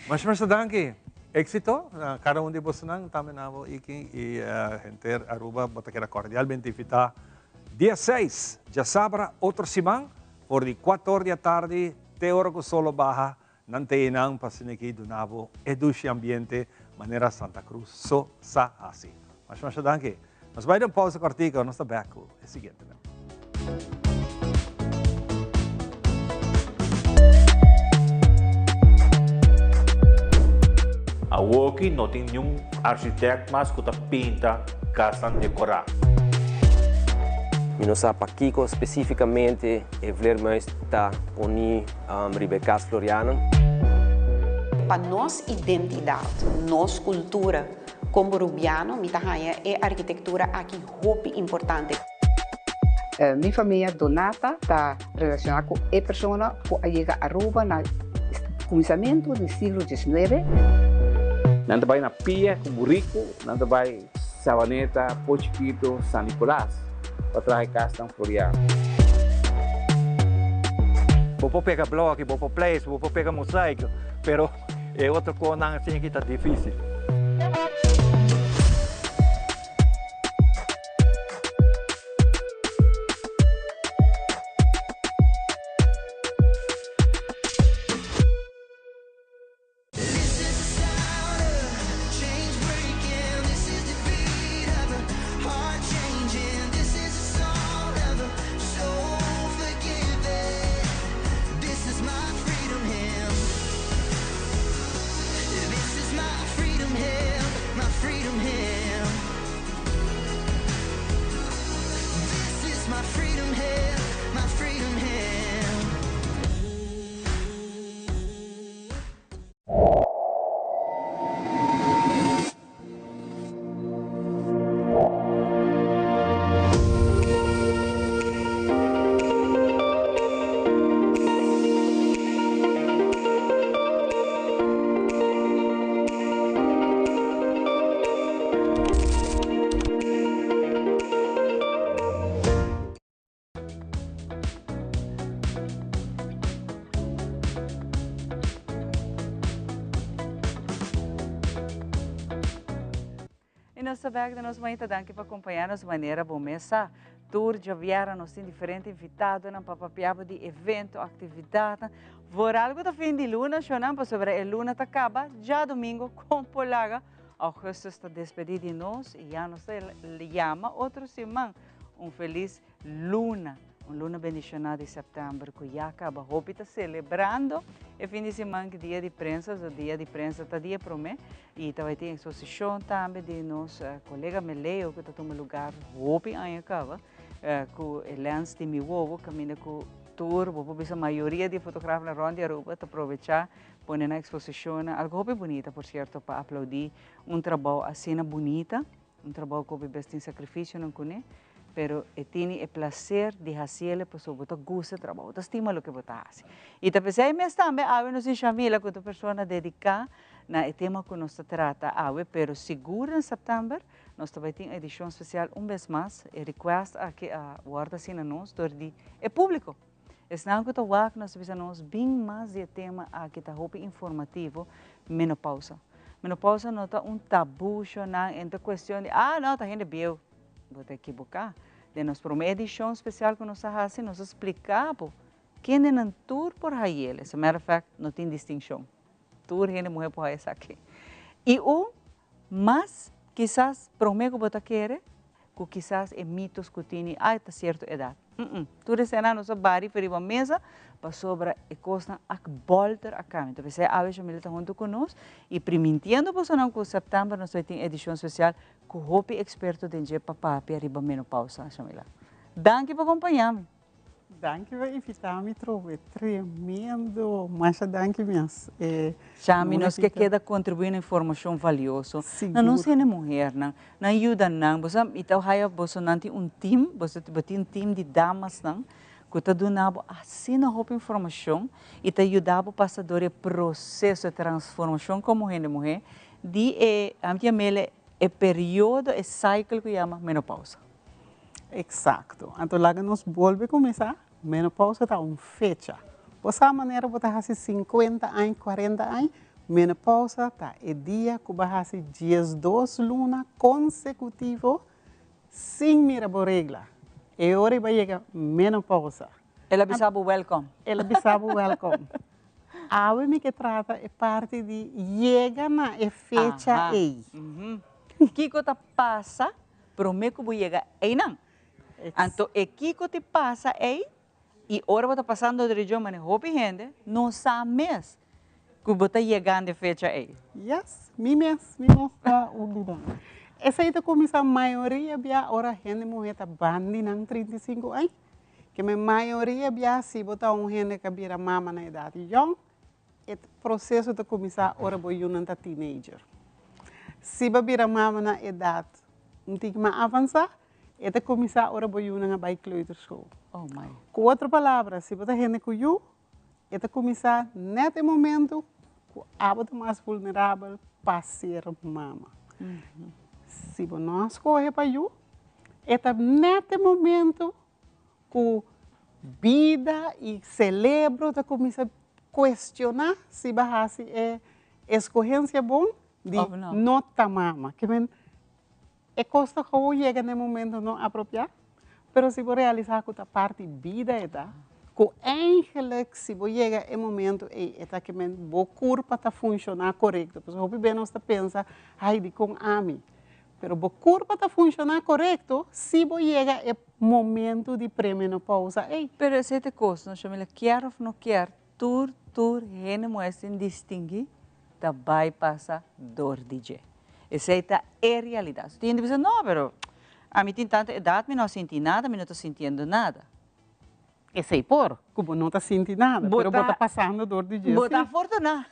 Mas danke. Éxito. Cada um de vocês também nabo iki e gente Aruba bota que era cordialmente invita. Dia 6, já sabra outro semana, por de 4 horas da tarde, te hora que solo baja, não tem não para se aqui do nabo, eduche ambiente, maneira Santa Cruz, só sa assim. Mas danke. Nós vai dar uma pausa cortica, nós está back com o seguinte. A Woki não tem nenhum arquiteto mais que pinta casa decorar. Nós aqui especificamente Vlermeis está poni Rebecca Floriano. Para nossa identidade, nossa cultura como rubiano, é a arquitetura aqui muito importante. Minha família Donata está relacionada com a pessoa que chega a Aruba no começamento do século XIX. Nanda vai na Pia, com Burrico, nanda vai Savaneta, Pochiquito, San Nicolás, para trazer casa em Floriano. Vou pegar bloco, vou place, vou pegar mosaico, pero é outra coisa assim que está difícil. E nós sabemos que nós vamos aqui para acompanhar nossa maneira de começar. Tour já vieram nós tem diferente invitado na papapiaba de evento, atividade. Por algo da fim de luna, chonamos sobre a luna tá acaba já domingo com polaga. Augusto está despedido de nós e já nos chama outra semana. Feliz luna. Luna bendicionada de setembro que já acaba. Hope está celebrando e fim de semana que dia de prensa, o dia de prensa está dia para mim e vai ter exposição também de nosso colega Meleo que está tomando lugar. Hope aí acaba com o lance de meu ovo caminha com tour, vou ver a maioria de fotógrafos na Ronda Aruba para aproveitar pôr na exposição algo hope bonita por certo para aplaudir trabalho assim bonita, trabalho que hope tem sacrifício não conhe. Pero tiene el placer de hacerle, pues, você gosta do trabalho, você estima o que você faz. E também, mas também, nós em família, com a pessoa dedicada na tema que nós trata, pero seguro em setembro, nós também temos edição especial, vez mais, e request que a guarda assim a nós, é público. Não que nós precisamos bem mais de tema que está informativo, menopausa. Menopausa não está tabu, não entre questão de, não, está gente bio. Vou te equivocar. De nossa edição especial que nós fazemos, nós explicamos quem é um tour por aí. As a matter of fact, não tem distinção. Tour é mulher por aí aqui. E mas, quizás, para o que você quer, que quizás é mitos que tem, está certa idade. Tudo isso é nossa bari para a mesa, para sobra e costa a voltar a cá. Então, você a vez está junto conosco e permitindo você não que setembro nós temos edição especial com o Hopi experto de dia papá para riba menopausa, Chamila. Danke por acompanhar-me. Danke por invitar-me, trove. Tremendo, mas danke mesmo. Chame nós que queda contribuindo informação valiosa. Não se é mulher, não ajuda não. Você então haya você não tem time, você tem time de damas não, que te donava assim na roupa informação e te ajudava a passar do processo de transformação como mulher de a minha é período, é ciclo que chama menopausa. Exato. Então lá nós volvemos a começar. Menopausa está uma fecha. Por essa maneira, você está 50 anos, 40 anos, menopausa está o dia que você está dias 2 lunas consecutivos sem mirar a regra. E agora vai chegar menopausa. Ela bisaba welcome. Ela bisaba welcome. A me que trata é parte de chegar na fecha aí. Kiko te passa, prometo que chega aí não. Então, é Kiko te passa aí. E agora você está passando de região, mas roupa e gente, não sabe mesmo que você está chegando a fecha aí. Yes, mesmo está o lugar. Essa aí começa a maioria, agora a gente mulher está bandando 35 anos, que a maioria, se você está um gente que vira mama na idade young, o processo de começar agora você está teenager. Se você vira mama na idade, não tem que mais avançar, é começar agora você vai kleuterschool. Oh my. Com outra palavra, se você tem que ir, é começar nesse momento com a água mais vulnerável para ser mama. Se você não escolhe para ir, é nesse momento que vida e celebro de começar a questionar se você é escolhência bom de não estar mama. Que é costa que eu chego nesse momento não apropriado. Mas se você realizar com a parte da vida, que eigenlijk se você chega em momento é que o corpo está funcionando correto. Porque o bem nós pensa, ai, de com ami. Mas o corpo está funcionando correto se você chega em momento de pré-menopausa. Mas essa coisa, nós chamamos de quer ou não quer, gente muestra distinguir da bypassa dor de dia. Essa é a realidade. Tem gente que diz, não, mas a mim tem tanta idade, eu não senti nada, eu não estou sentindo nada. Esse é por, como não está sentindo nada, mas está passando dor de dia. Está afortunado.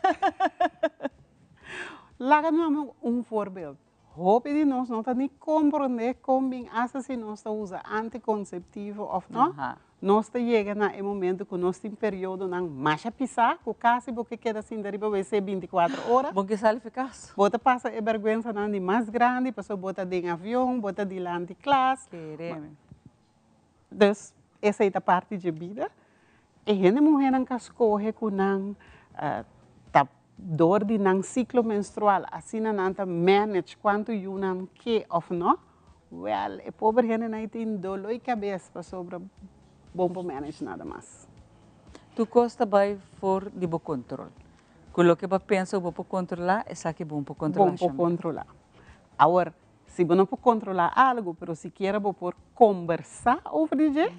Lá não é um forbildo. Roupa de nós não está nem compreender como se nós usa anticonceptivo ou não. Nós chegamos no momento que nós temos período não mais a pisar, que quase porque queda assim deriva vai ser 24 horas. Bom que sale eficaz. Bota passa a vergonha não de mais grande, passou bota de avião, bota de lá de classe. Queremos. Então, essa é a parte de vida. E a gente mulher não escolhe com não dor de não ciclo menstrual, assim não manage quanto you não quer ou não. Well, a pobre gente não tem dolor e cabeça para sobre bom para manage nada mais. Tu gosta bem for de bom controle. Com o que você pensa bom para controlar, é só que bom para controlar. Bom para controlar. Agora, se você não pode controlar algo, mas se quer por conversar sobre isso,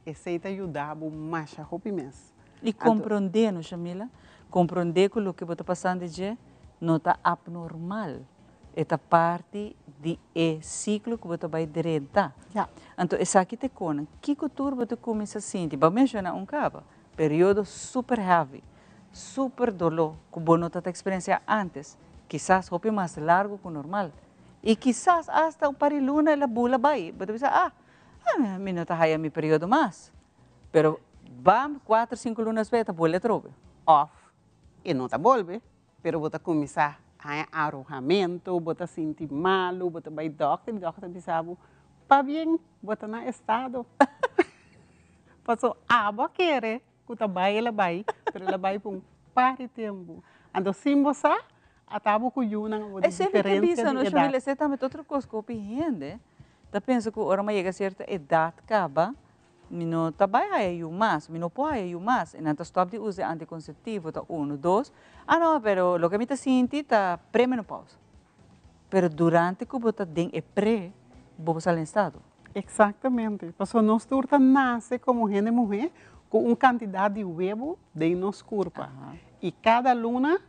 isso te ajuda mais a roupa mesmo. E compreender, não, Chamila? Compreender que o que você está passando de não está abnormal. É parte do ciclo que você vai diretar. Então, essa aqui te conta. Que cultura você começa a sentir? Vou mencionar um cabo. Período super heavy, super dolor, que você não está experienciando antes. Quizás roupa mais largo que o normal. E quizás hasta um par de luna ela bula vai. Você pensa, eu não está aí meu período mais. Pero, vamos, 4, 5 lunas vai, está bula trobe. Off. E não está volve, pero você começar a arrojamento, você sentir mal, você vai ao doctor diz, está bem, você não estado. Passou, você quer, que ela vai, mas ela vai por um par de tempo. Então, se você atava com uma diferença de idade. Você também outra coisa que eu penso, eu penso que agora chega a certa idade, acaba, não está bem mais, não pode mais, não está stop de usar anticonceptivo, está 1, 2. Não, pero lo que me está sentindo está pré-menopausa. Pero durante que você tem pré, você está em estado. Exatamente. Porque nós turta nasce como gente mulher com uma quantidade de huevo de nos corpo. E cada luna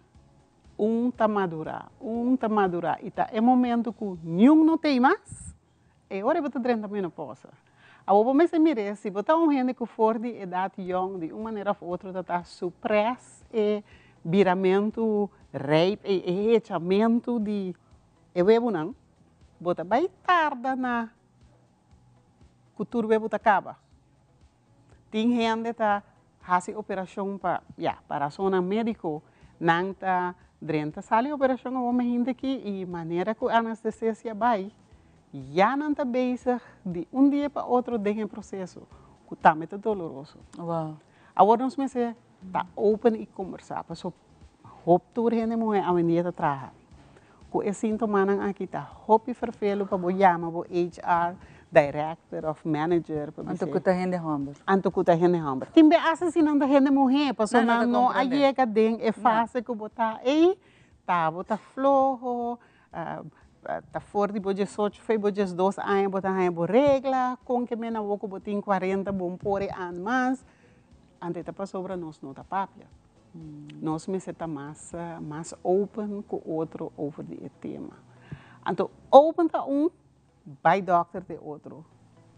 tá madura. E tá é momento que nenhum não tem mais, é hora de você 30 menopausa. Agora, você mira, se você é um gente que for de idade young, de uma maneira ou outra, está supress e viramento, rape, e rechamento de huevo não, você vai tarde na cultura huevo acaba. Tem gente que faz operação para a zona médica, não está dentro sala de operação, a gente aqui, e maneira que a anestesia vai, já não está bezig de dia para outro dentro do processo, que está muito doloroso. Wow. Agora nós está open e conversar, para so hope tour gente mulher a vendia de trabalhar. Com esse sintoma aqui está hope vervelo para chamar o HR director of manager para Anto que tá gente hamber. Anto que tá gente hamber. Timbe assassinando gente mulher, para so não aí é que den é fácil que botar aí, tá botar flojo, tá fora de bojes 8, foi bojes 2 anos, botar aí por regla, com que mena vou botar 40 bom por ano mais, ante tá para sobra nós não tá papia. Nós me está mais open com outro over de tema. Então, open tá vai doctor de outro.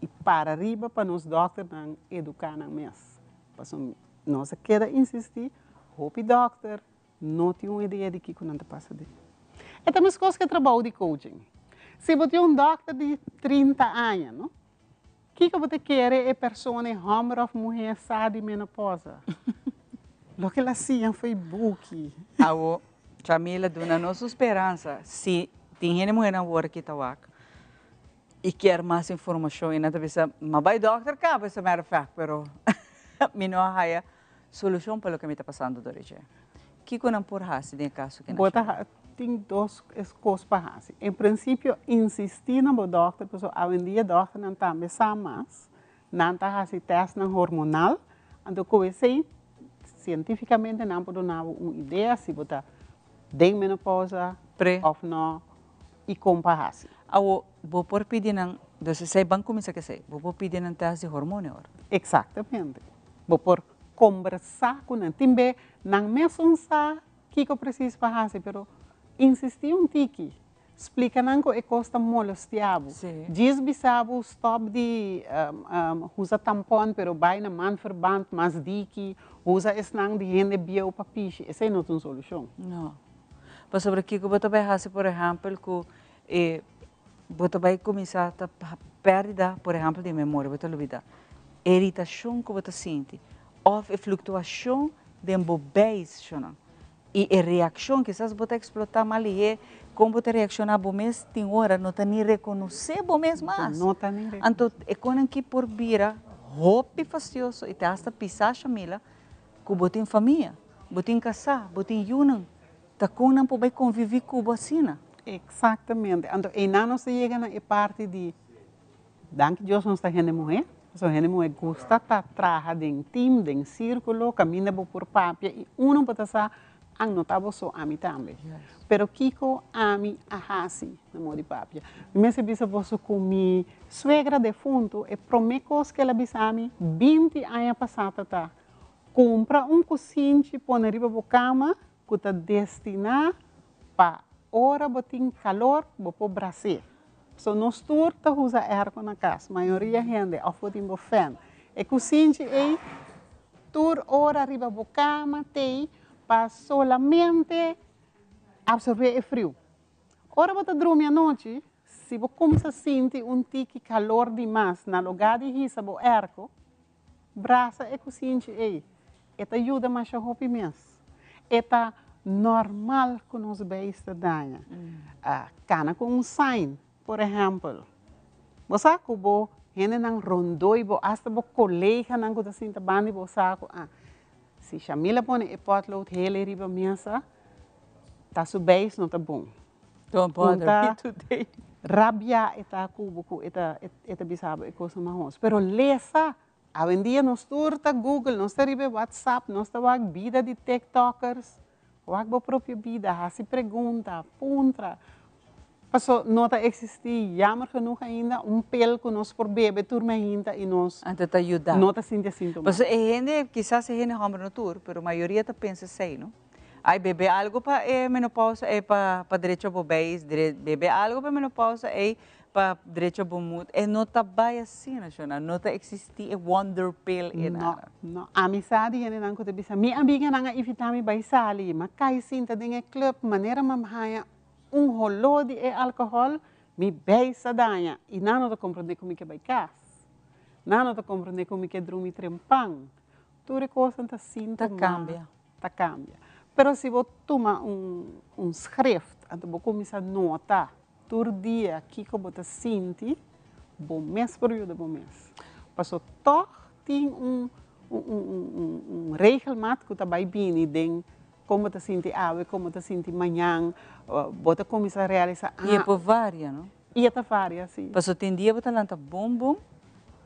E para arriba para nós doctor não educar na mês. Então, nós queda insistir, hope doctor, não tem uma ideia de que não está passando. É também as coisas que trabalho de coaching. Se você é um doctor de 30 anos, não? O que você quer é pessoa, homem ou mulher, sai de menopausa? Lo que ela fazia no Facebook. Awo, Chamila, dona nossa esperança, se tem gente mulher na hora que está lá, e quer mais informação, e não está pensando, mas vai doctor cá, as a matter of fact, pero me não há solução para o que me está passando do origem. O que não por raça, nesse caso? Tem duas coisas para raça. Em princípio, insistir no doctor, porque hoje em dia o doctor não está pensando mais, não está fazendo teste hormonal, então comecei cientificamente não pode dar uma ideia se você tem menopausa ou não e comparar. Vou por pedir não, você sai bem como isso que sei, vou pedir não teste de hormônio. Exatamente. Vou por conversar com ele. Também não me sonsa que eu preciso fazer, mas insistir tiki. Explica não que custa molestiavo. Diz bisabo stop de usa tampon, pero vai na manverband, mas diki usa esnang de gente bio papiche. Essa é não uma solução. Não. Mas sobre o que você vai fazer, por exemplo, que você vai começar a perder, por exemplo, de memória, você olvida. Irritação que você sente, ou flutuação de bobês, e a reação que você vai explotar mal é como você reaccionar bom mês, tem hora não está nem reconhecer bom mês mais. Não está nem reconhecer. Então, é quando que por vira roupa fastidioso e hasta pisar chamila, que você tem família, você tem casar, você tem yunan, tá com não pode conviver com você. Exatamente. Então, e não se chega na parte de, danke Deus não está gente mulher, a gente mulher gosta de trabalhar em time, em círculo, caminha por papia e não pode estar ang notabo so ami também. Pero kiko ami ahasi na mo di papia. Me se bisa vosso com mi suegra defunto e promecos que ela bisami 20 anos passada tá. Compra cocinche põe riba bo cama que tá destinar para hora botin calor bo po Brasil. So nos turta usa aircon na casa, maioria gente ofotin bo fan. E cocinche e tur hora riba bo cama tei para solamente absorver o frio. Ora você dorme à noite, se você começa a sentir tique calor demais na lugar de risa bo erco, braça é cozinha aí. Eta ajuda mais a roupa mesmo. Eta normal que nós beis da danha. Cana com sign, por exemplo. Você cubo gente não rondoi bo hasta bo colega não que sinta bani bo saco se Chamila põe o potlood hele riba mesa, tá subês não tá bom. Don't bother me today. Rabia eta cubo eta bisaba e coisa mais. Pero lesa, hoje em dia nós turta Google, nós tá riba WhatsApp, nós tá wag vida de TikTokers, wag bo própria vida, se pergunta, puntra. Paso nota existir, jammer genoeg ainda, pil que nos por bebê turma ainda e nos Antes te ayudar. nota sinta sintomas. Pues gente, quizás gente hambre no tour, pero a maioria tá pensa assim, não? Aí beber algo para menopausa é para direito a bebês, beber algo para menopausa é para direito a bomut. É não tá bem assim, nacional. Não tá existir wonder pill e nada. No, amizade yan ang ko bisa. Mi amiga nga ifitami bay sali, makay sinta dinge club maneira mamhaya holo de alcohol, mi bay sa danya. E não te compreender como que vai cas. Não te compreender como que drumi trempang. Tudo coisa tá sinta cambia. Tá cambia. Pero se você toma schrift, então você começa a notar todo dia que você sente, bom mês período bom mês. Passou toch tem regelmaat que vai bem e como você sente hoje, como você sente amanhã, você começa a realizar. E é por várias, não? E é por várias, sim. Passou tem dia você lanta bom,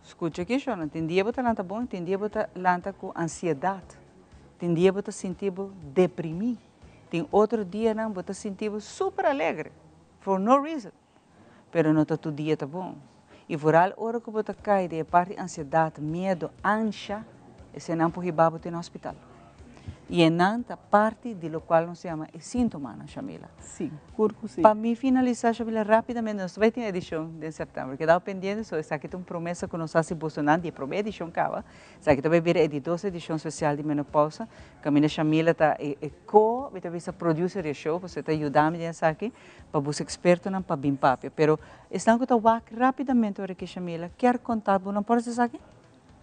escuta aqui, Shona, tem dia você lanta bom, tem dia você lanta com ansiedade. Tem dia você sentiu deprimido. Tem outro dia não, você sentiu super alegre. For no reason. Pero não todo dia tá bom. E por a hora que você cai de parte ansiedade, medo, ânsia, esse não pode ir no hospital. E é nanta parte de lo qual não se chama sintoma, não, Shamila? Sim, curco sim. Para mim finalizar, Shamila, rapidamente, nós vai ter edição de setembro, que dá pendente, só essa aqui tem uma promessa que nós fazemos Bolsonaro, de primeira edição cava, essa aqui também vai vir a edição especial de menopausa, que a minha Shamila está vai ter essa producer de show, você está ajudando nessa aqui, para você experto não para bem papel, pero estão que está rapidamente agora que Shamila, quer contar, não pode ser aqui?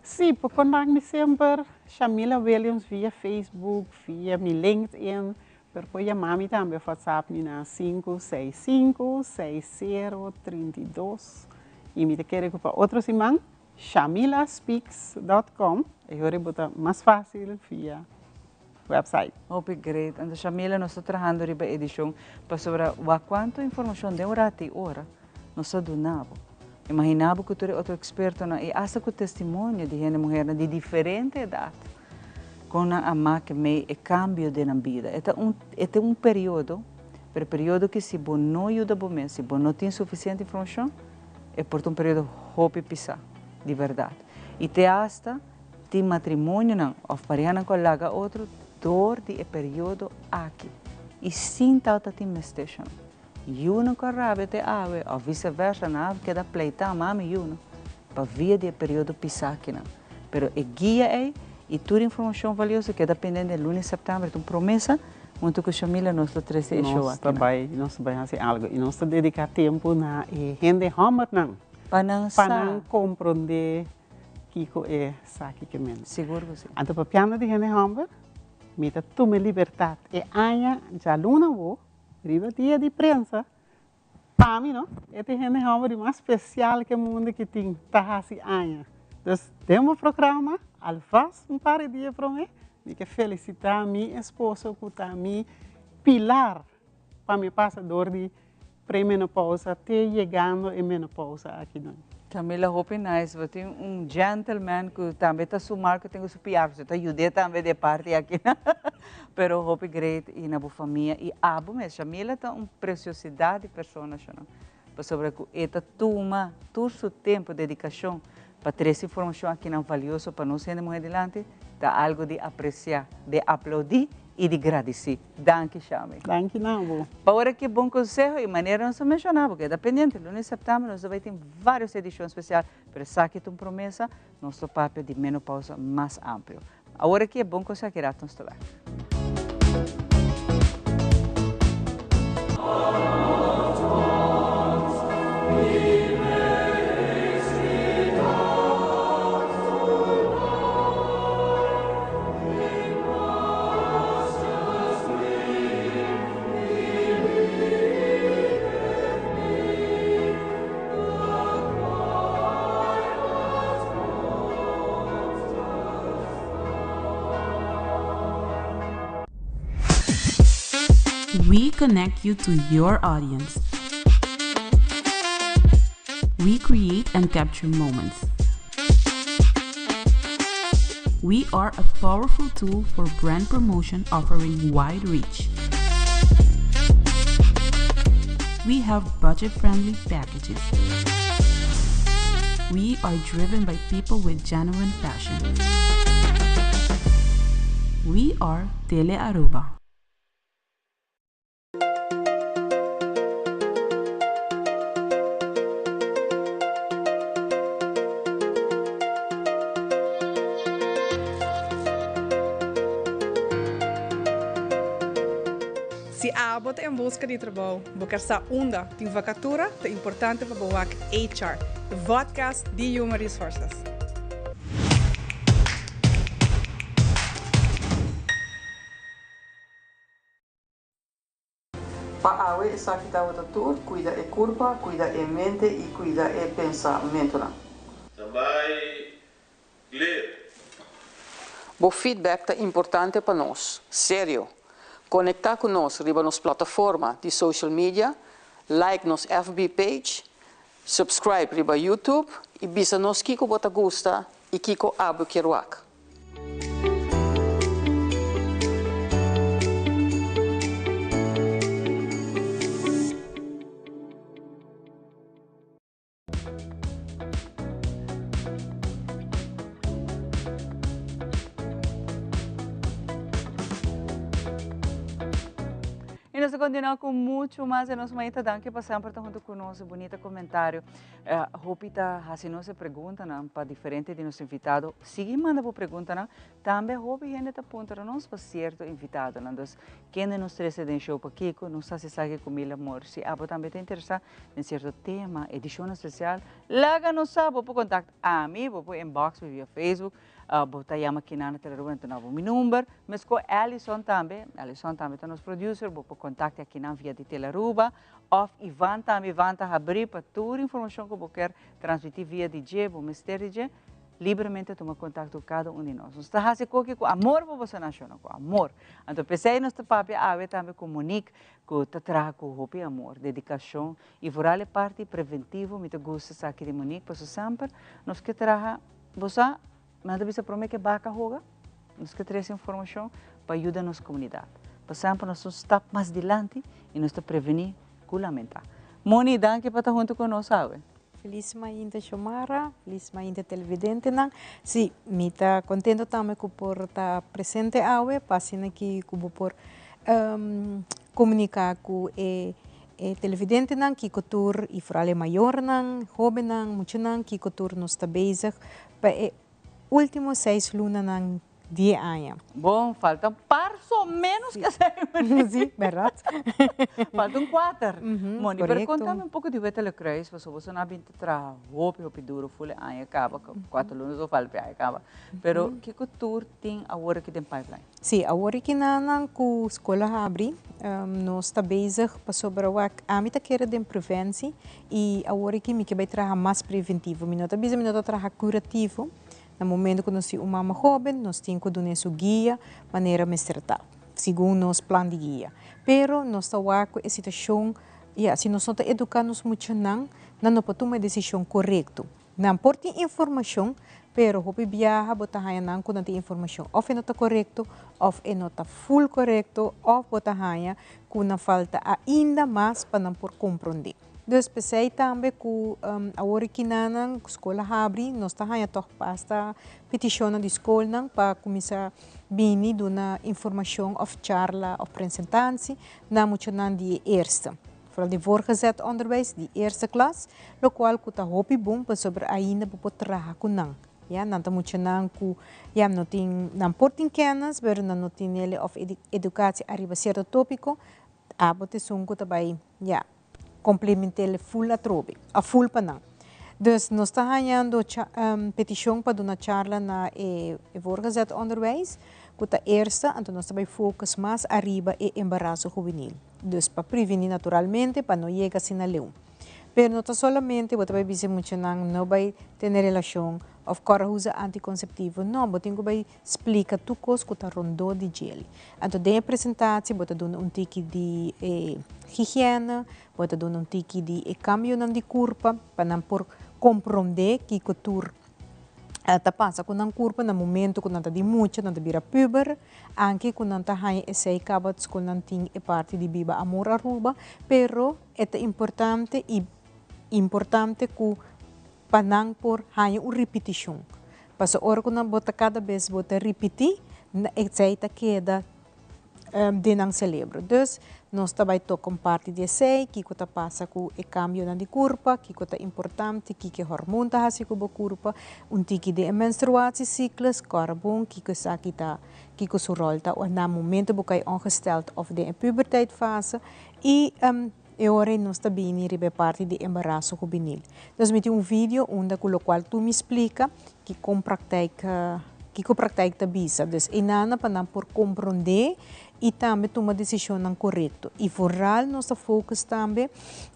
Sim, por contar-me sempre, Shamila Williams via Facebook, via meu LinkedIn, por chamar-me também WhatsApp na 565-6032. E me quer para outro semana, shamilaspeaks.com. E agora botar mais fácil via website. Oh, great. Então, Shamila, nós estamos trabalhando na edição para sobre quanto informação demora até hora, nós estamos donando. Imaginava que tu era outro experto e essa com testemunho de gente mulher de diferente idade com a ama que me é cambio de na vida. É um período, que se você não ajuda bem, se você não tem suficiente informação, é por um período hope pisar, de verdade. E te hasta tem matrimônio não, ou pariana com laga outro dor de período aqui e sem tanta temestation. Juno corrabe te ave, ou vice-versa, na ave que da pleita, mami juno, para via de período pisakina. Pero e guia é, e toda informação valiosa que é dependendo de lunes, setembro, então promessa, muito que Shamila nós está trazendo show aqui. Nós também fazer algo, e nós dedicar tempo na gente hammer não. Para não compreender que é saque que menos. Seguro você. Então para piano de gente hammer, me dá toma liberdade. E aia já luna vou. Riba dia de prensa, para mim, não? Este é o mais especial que o mundo que tem, tá assim, anos. Então, temos um programa, alfaz par de dias para mim, e que felicitar minha esposa, que está mi pilar para me passador de pré-menopausa, até chegando em menopausa aqui não. Camila, hope nice. Você tem gentleman que também está sumar que tem que supiar, você está ajudando também de parte aqui. Pero hope great e na boa família e abo mesmo. Camila está uma preciosidade de pessoa, não? Para sobre que esta toma todo o tempo, dedicação para ter essa informação aqui não valiosa para nós irmos adiante, dá algo de apreciar, de aplaudir e de agradecer. Danke, Shami. Danke, não. Para que bom conselho e maneira não se mencionar, porque é dependente. Lunes de setembro nós vamos ter várias edições especiais, mas aqui tem uma promessa, nosso papel de menopausa mais amplo. Agora que é bom conselho que nós estamos. We connect you to your audience. We create and capture moments. We are a powerful tool for brand promotion offering wide reach. we have budget-friendly packages. We are driven by people with genuine passion. We are Tele Aruba. Se abot em busca de trabalho, buscar sa onda tem vacatura, é importante para boa HR, the podcast de Human Resources. Para awe essa que está o tudo, cuida é curva, cuida é mente e cuida é pensamento. Também clear. O feedback é importante para nós, sério. Conectar conosco riba nas plataformas de social media, like nos FB page, subscribe riba YouTube e bisa nos kiko bota gusta e kiko abo kiruak. E nós continuamos com muito mais. E nós vamos dar para sempre junto conosco. Bonito comentário. Ropita, se não se pergunta para diferente de nosso invitado, siga mandando pergunta, também roupa e gente aponta nós para certo invitado. Então, quem nos treze de show para Kiko, não sabe se sabe comigo amor. Se abo também te interessa em certo tema, edição especial, laga nos sabe, por contato a mim, por inbox via Facebook. Bota chama aqui na Teleruba, então meu número, mas com Alison também é nosso producer, vou contactar aqui na via de Teleruba, ou Ivan também, Ivan está abrir para toda a informação que eu quero transmitir via DJ, vou mistério DJ, livremente toma contato com cada um de nós. Nós está fazendo com amor para você nacional, com amor. Então pensei nós papi ave também comunique que te traga com roupa amor, dedicação e vorale parte preventivo, me te gusta aqui de Monique, para sempre nós que traga você mas bisa promete que vaca roga, nós que traz informação para ajudar a nossa comunidade. Para sempre nós estar mais adiante e nós prevenir com lamentar. Moni, danke para estar junto conosco, sabe? Feliz ainda Xomara, feliz ainda televidente não. Sim, me está contento também por estar presente awe, passando aqui por comunicar com o televidente não, que cultura e frale maior não, jovem não, muito não, que cultura nos está bezig para último 6 lunas ng dia anos. Bom, faltam mais ou menos que 6 meses. Sim, verdade. Faltam 4. Moni, correcto. pergunta-me um pouco de Vettel Creis, você não tem trabalho, roupa duro, fule, aí acaba, 4 lunas ou falta, aí acaba. Pero, que cultura tem agora que tem pipeline? Sim, agora que na escola abre, nós está bezig para sobre a mim quer de prevenção e agora que me vai trabalhar mais preventivo, me não está bezig, me não está trabalhar curativo. No momento que nós temos uma mama jovem, nós temos que dar nosso guia, maneira de tratar, segundo nosso plano de guia. Pero nós estamos com a situação, se nós estamos educando muito, não podemos tomar a decisão correta. Não pode ter informação, pero hopi viaja, bota haya não quando tem informação. Ou não está correto, ou não está full correto, ou bota haya quando falta ainda mais para não por compreender. Dus pensei também que a hora que na escola abre, nós estamos a esta petição de escola para começar a vir uma informação ou charla ou apresentação na muito de eerste. Vooral de voorgezet onderwijs, de eerste klas, lo qual que está hopi bom para sobre ainda para trabalhar com não. Ja, não está muito não que já não tem não portem kennis, mas não tem ele of educação arriba certo tópico, a bote sunco também, ja. Complementar full a full pa não. Dus nós está ganhando petição para uma charla na voorgezet onderwijs, que está eerste, então nós também focus mais arriba e embaraço juvenil. Dus para prevenir naturalmente, para não chegar assim na leão. Pero não está solamente, você vai dizer muito não vai ter relação of corre usa anticonceptivo, não, você vai explicar tudo coisa que está rondando de gel. Então, de apresentação, você dá tique de higiene, você dá tique de cambio de corpo, para não por compreender que cultura Ela passa com um corpo no momento quando ela de muita, quando vira puber, anche quando ela tem esse cabats quando ela tem a parte de biba amor aruba, pero é importante que panang por hanya uma repetição. Passa hora quando bota cada vez bota repetir, esse queda dinang celebro. Dus nós também tocamos parte de sei que está passa com o cambio na de corpo, que está importante, que hormônio está assim com o corpo, tiki de menstruatie ciclus, carbon, que está que o rol tá na momento bokai ongesteld of de puberteitfase e agora nós também ribe parte de embaraço juvenil. Dus met vídeo onde com o qual tu me explica que com prática da bisa. Dus inana para por compreender e também tomar decisão correta. E vooral nossa fokus também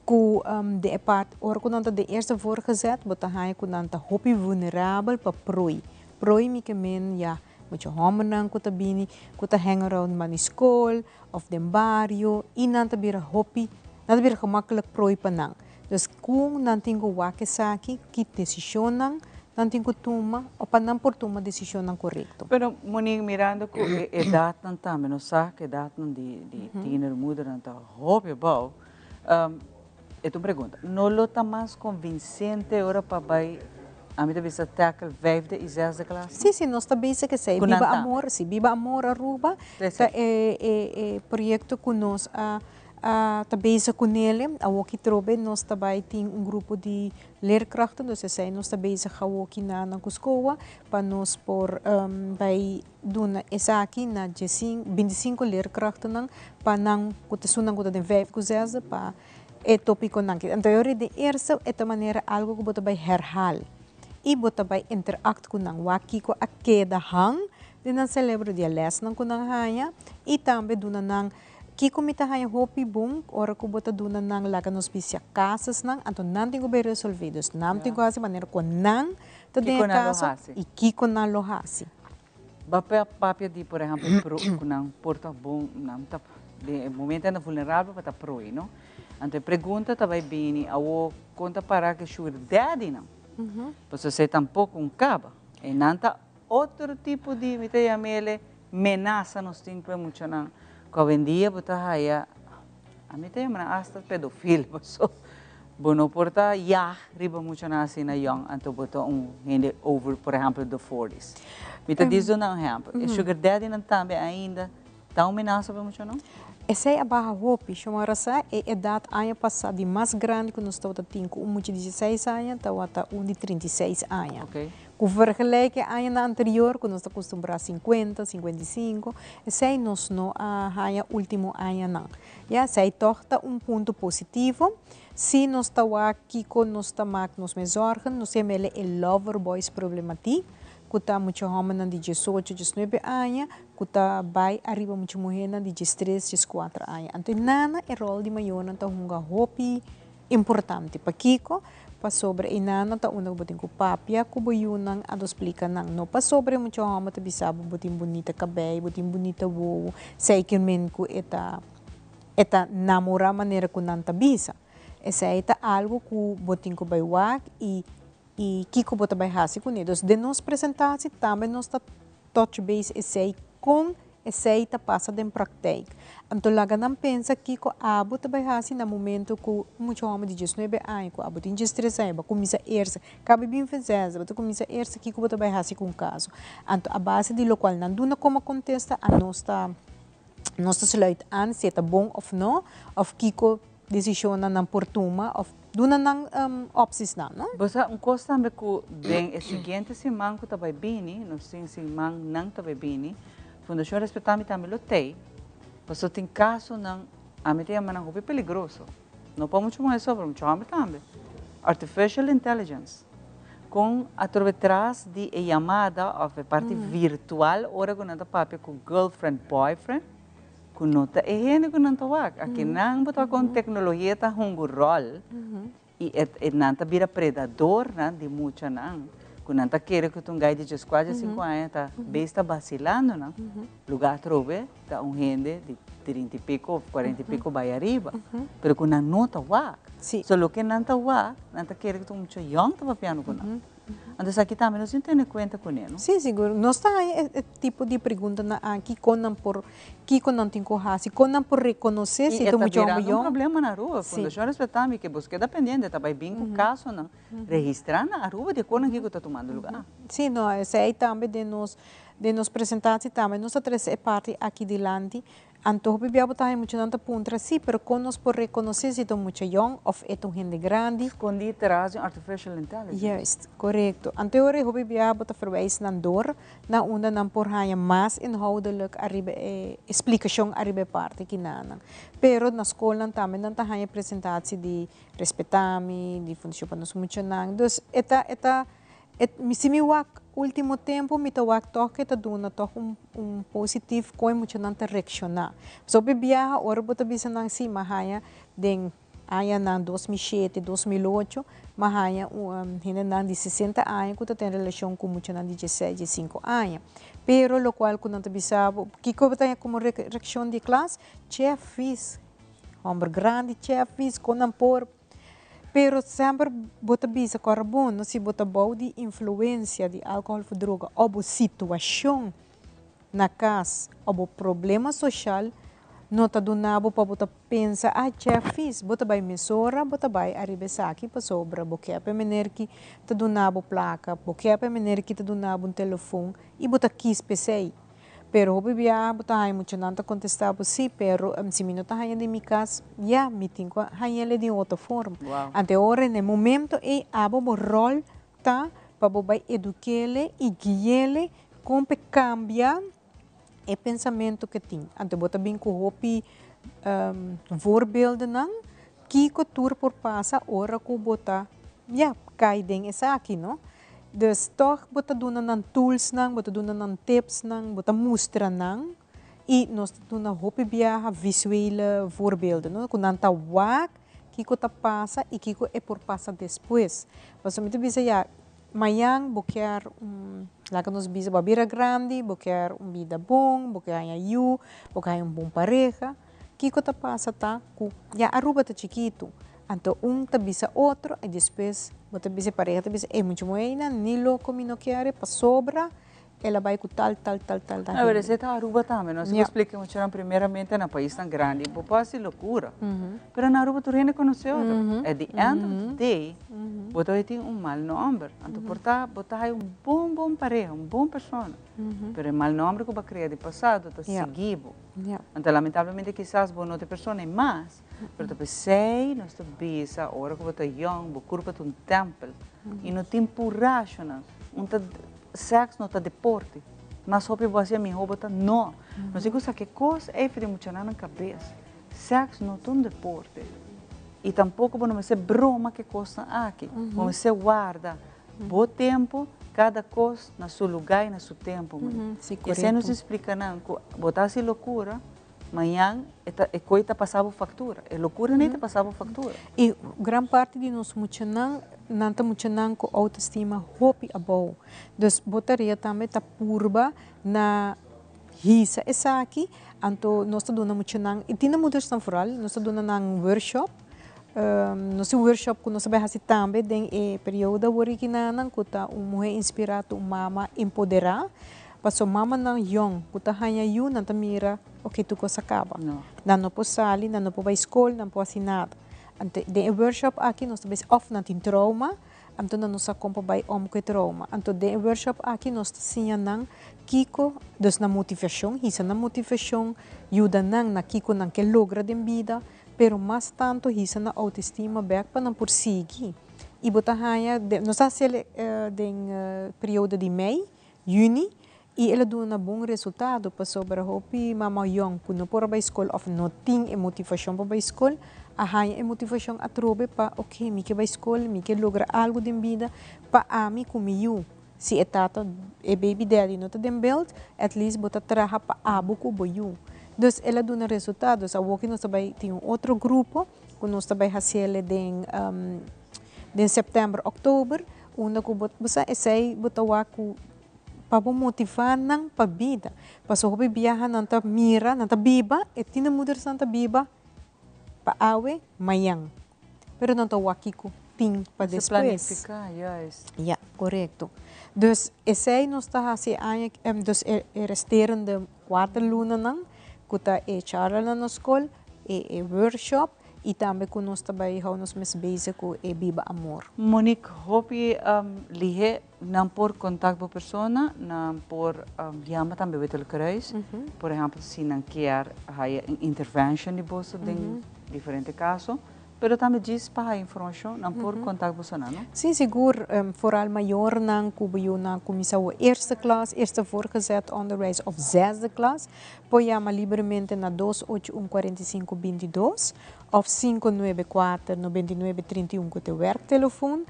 com de parte, ora quando de eerste voorgezet, botar hij quando hopi vulnerável para proi. Proi me que men ja, moet je homenang kuta bini, kuta hang around man school of den barrio, e nanta bira hopi, nanta bira gemakkelijk proi panang. Dus kung nanting ko wake saki, kit decisionan, nanting ko tuma, o panang por tuma decisionan correcto. Pero Monique, mirando ko edad ng tama, no sa que edad ng di tiner muda ng ta hopi bao. Ito pergunta, no lo tá mais convincente ora para vai a mim deve ser tackle 5e e 6e classe? Sim, nós também se que sei, Viva Amor, sim, Viva Amor Aruba, é projeto que nós também se com ele, a Woki Trobe, nós também tem grupo de leerkrachten, dus zij nós também se Woki na escola, para nós por bij doen esaki na 25 leerkrachten, para não kutasunan kuta den 5 e 6 para é tópico nanki. Então eu de eerste é de maneira algo que você vai herhal. E você vai interact com nang waki ko a queda hang, de nan celebro dia les nang kunang haya, e também do nang kiko mita haya hopi bung, ora ko você do nang laga nos bisya casas nang, anto nan tingo bem resolvidos, nam tingo hasi maneira ko nang, tade caso e kiko na lohasi. Bapel papia di por exemplo pro kunang porta bom nam tap de momento na vulnerável para proi, no? Então pergunta também bem, ao conta para que sugar daddy não. Você tampouco caba. E nanta outro tipo de mele menaça nos tempos muito não. Quando vendia botar aí a mim tem uma hasta pedofil, so bono porta ya riba muito na assim na young, então botar gente over, por exemplo, the 40s. Me te diz um exemplo. E sugar daddy não também ainda tá menaça para muito não? Essa é a barra hopi, chamara sa é idade ano passado de mais grande que nós estamos tendo com de 16 anos, até de 36 anos. Com vergelijking ano anterior, quando nós estamos acostumados a 50, 55, esse é nosso último ano não. Já sei torta ponto positivo. Se nós estamos aqui com nós nos mesorgen, nós temos o lover boys problemático. Kuta muito homem de 18, 19 anos, kuta vai arriba muito mulher de 13, 14 anos. Então, nana é rol de maior na hunga hopi importante para Kiko, para sobre nana ta una botin ko papia ko boyunang ado explica nang no para sobre muito homem ta bisabo botin bonita cabelo, botin bonita wo, sei que men ko eta namora maneira ko nanta bisa. Essa é algo que botin ko baiwak e Kiko bota vai hasi com eles. De nos apresentar também nós tá touch base essay com essay tá passa de prática. Então lá não pensa Kiko bota vai hasi no momento que muito homem de 19 anos, que tem 13 anos, começa erse, cabe bem fazer, bota começa erse Kiko bota vai hasi com caso. Então a base de local não duna como contesta a nós tá sluit aan se tá bom ou não, of Kiko decisiona não por tuma of duna nang opsis na, no? Basta costa me ko den seguinte semana que tabai bini, no sim semana nang tabai bini, fundação respeitami também lotei. Basta tem caso nang amite manang hopi peligroso. Não pode muito mais sobre muito homem também. Artificial intelligence com através de chamada of parte virtual, ora com nada papi com girlfriend boyfriend. Kunota ehene kunanta wak aqui nang botar com tecnologia tá hungo rol e nanta vira predador nan de mucha nang kunanta querer que tu gai de 4 5 anos tá besta vacilando não lugar trobe tá gente de 30 e pico 40 e pico vai arriba pero kunanta nota wak so lo que nanta wak nanta querer que tu mucho young tá papiano kunanta Então, aqui também nós temos que ter conta com ele, não? Sim, seguro. Nós está aí tipo de pergunta na aqui conan por que conan tem corrase, conan por reconhecer se está tu virando um problema na rua. Quando eu respeitamos que você dependendo, está bem com caso não registrar na rua de conan que está tomando lugar. Sim, não, essa aí também de nos apresentar também nós três parte aqui delante. Anto bibia botar muito nanta puntra sim, pero conos por reconhecer se tu muito young of é tu gente grande. Escondi atrás de artificial intelligence. Yes, correcto. Anteore hobi bia botar verwijs na door na onda nan por haya mais inhoudelijk arriba explicação arriba parte kinana. Pero na escola também não tá haya apresentatie de respetami, de função para nos muito nang. Dus eta se me wak último tempo me tá wak toque tá duna toque positivo com muito nanta reaccionar. So bibia ora bota bisa nang si mahaya den aya na 2007, 2008, mahaya hina nang de 60 anos que tem relação com muito nang de 16, 15 anos. Pero lo cual quando não bisabo, que coisa como reação de classe, chef fiz, homem grande chef fiz com por pero sempre bota bisa carbon, não se bota bom de influência de álcool ou droga, ou situação na casa, ou problema social, não tá do nabo para bota pensa, já fiz, bota vai mesora, bota vai arriba aqui para sobra, boqueia para mener que tá do nabo placa, boqueia para mener que tá do nabo telefone e bota quis pensei. Pero bibia bota hai muito nanta contestar sim, pero se me nota hai de mi casa, ya me tenho hai ele de outra forma. Ante ora no momento e abo bo rol tá para bobai eduquele e guiele como cambia o pensamento que tem. Ante bota bem com hopi voorbeelden nan, kiko tour por passa ora ko bota ya cai den essa aqui, não? Dus toch bota duna ng tools nang, bota duna ng tips nang, bota mustra nang, e nós duna hopi biya visuele voorbeelden, no? Kung nanta wak, kiko ta passa e kiko é por passa depois. Mas muito bisa ya, mayang boquear lá que nos bisa babira grande, boquear vida bom, boquear yu, boquear bom pareja, kiko ta passa ta ku ya aruba ta chiquito. Então, tá bisa outro, e depois, bota bisa pareja, tá bisa, muito moeda, nem louco, me não quer, para sobra, ela vai com tal. A ver, você tá Aruba também, nós explicamos primeiramente no país tão grande, pode ser loucura, mas na Aruba tu reconheceu, at the end of the day, você tem mal nome, então bota aí bom pareja, bom pessoa, mas o mal nome que vai criar de passado, tá seguido. Então, lamentavelmente, quizás você não tem pessoa mais, mas depois sei, nós estamos bisa, a hora que você é young, você curva um templo, e não tem purracho, sexo não está deporte, mas só para você me rouba não. Nós digo que coisa é para emocionar na cabeça. Sexo não é um deporte e tampouco não vai ser broma que coisa aqui. Você guarda bom tempo, cada coisa na seu lugar e no seu tempo. E se nos explica não, botar se loucura. Amanhã é coisa passava factura, é loucura nem te passava factura. E grande parte de nós não com autoestima hopi abou. Dus botaria também tá purba na hisa essa aqui, anto nós tá dando muito não. E tinha muitas temporal, nós tá dando nang workshop. Nosso workshop que nós vai fazer também tem período que nang kuta mulher inspirado mama empoderar. Paso mama nang young, kuta hanya yu nanta mira, okay tu ko sakaba. Não po sali, não po ba escola, não po assinar. Ante de workshop aqui nós também off natin trauma, anto na nossa compa by que trauma. Anto de workshop aqui nós tinha nang kiko dos na motivação, hisa na motivação, yuda nang na kiko nang que logra de vida, pero mais tanto hisa na autoestima back para não prosseguir. E bota hanya, nós hacemos período de Mei, Juni. E ela deu um bom resultado para sobre a hopi mama young quando por a escola of não tem motivação para a escola a hanya motivação a trobe para ok me que vai escola me que logra algo de vida para a mim comigo se é tata é baby daddy não tá dem belt at least bota traha para abo com boiu dus ela deu um resultado a hopi nós também tem outro grupo que nós também fazer de setembro outubro onde que bota você esse bota waku para motivar nang pabida. Paso hobi biyahan nanta mira, nanta biba, e tina mudar santa biba, pa mayang. Pero nanta wakiko ting pa después. Planificar, yes. Yeah, correto. Dus esse nós está assim, dus resterende 4 lunas não, que está charla na escola, workshop e também que nós também nos mais bezig com Viva Amor. Monique, hopi lihe não por contato com a pessoa, não por chama também o kruis. Por exemplo, se não quer intervention de bolsa em diferentes casos. Pero também diz para a informação, não por contato com a pessoa, não? Sim, seguro. Vooral maior não kubiyo na comissão eerste klas, eerste voorgezet onderwijs of zesde klas. Pode chamar livremente na 2814522 of 594-9931 com o werktelefoon.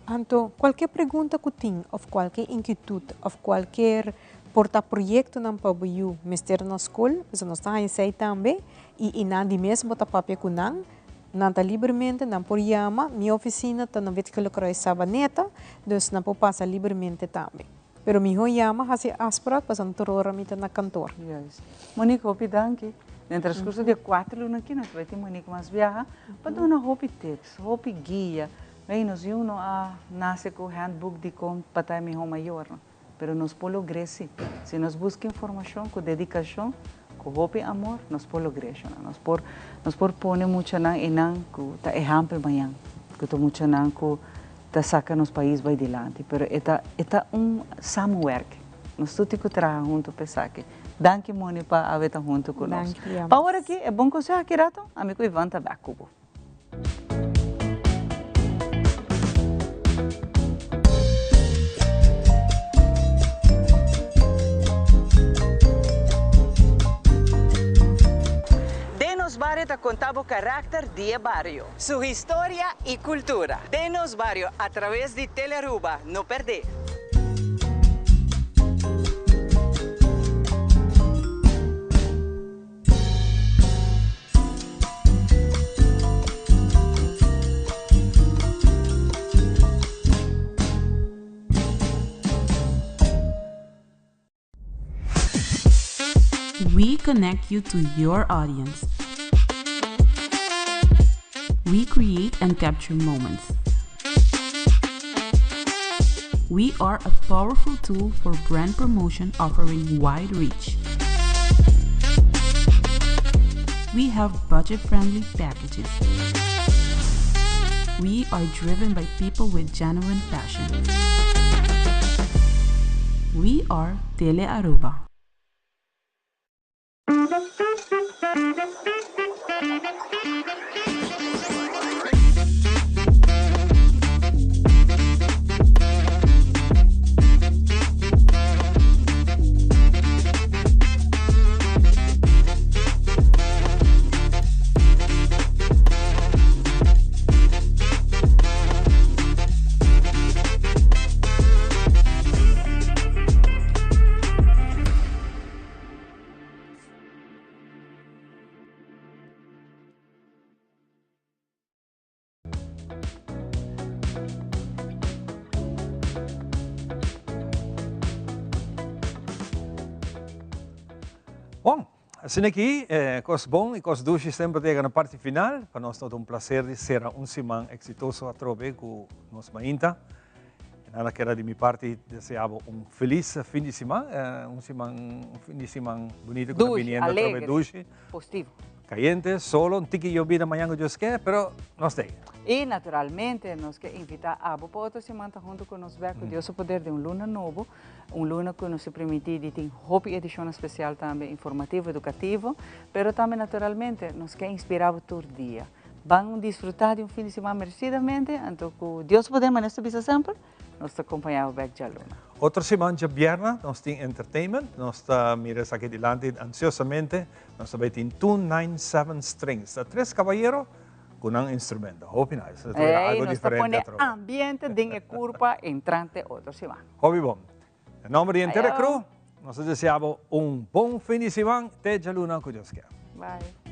Então, qualquer pergunta que tem, ou qualquer inquietude, ou qualquer porta-projeto não pode ir mestre na escola, porque nós estamos aí também, e nada mesmo botar papel com não. Não está livremente, não por chama, minha oficina está na Vitkele Kruis Sabaneta, dus não pode passar livremente também. Pero minha chama, hasi asprat, para não torora mita na cantor. Yes. Monique, hopi danke. No transcurso de 4 lunas aqui, nós vamos ter Monique mais viaja, para dar uma hopi text, hopi guia. Bem, nós não nasce com handbook de como para minha maior, pero nós podemos crescer. Se nós buscamos informação com dedicação, com hopi amor, nós podemos crescer. Nós podemos pôr muito na enang com tá exemplo manhã, que tô muito na com tá saca nos país vai adiante, pero eta samwork. Nós tudo que trabalhar junto pensar que danke Moni para haver junto conosco. Para agora aqui é bom que você aqui rato, amigo Ivan tá bem cubo. Barrio te contaba o carácter de barrio, su historia y cultura. Denos Barrio a través de Telearuba, no perder. We connect you to your audience. We create and capture moments. We are a powerful tool for brand promotion offering wide reach. We have budget-friendly packages. We are driven by people with genuine passion. We are Telearuba. Bom, assim aqui, coisa bom e coisa doce sempre chega na parte final. Para nós é um prazer de ser semana exitoso a través com nós mainta. Nada que era de minha parte, desejava feliz fim de semana, fim de semana bonito com a menina a través doce. Positivo. Caliente, solo, um tique llovida amanhã que Deus quer, pero nós tem. E, naturalmente, nós queremos invitar a para outra semana junto com nós, com Deus o poder de luna novo, luna que nos permite de ter uma edição especial também, informativo, educativo, mas também, naturalmente, nós queremos inspirar todo dia. Vão desfrutar de fim de semana merecidamente, então, que Deus o poder, mas nesta vez sempre, nós acompanhamos back de luna. Outra semana de viernes, nós temos entertainment, nós miramos aqui adiante ansiosamente, nós também temos 297 strings, 3 caballeros, com um instrumento. Hoping nice. Algo diferente. Ambiente de curva entrante outra semana. Hobby bom. Em nome de Intercru, nós desejamos bom fim de semana. Até a luna, que Deus quer. Bye.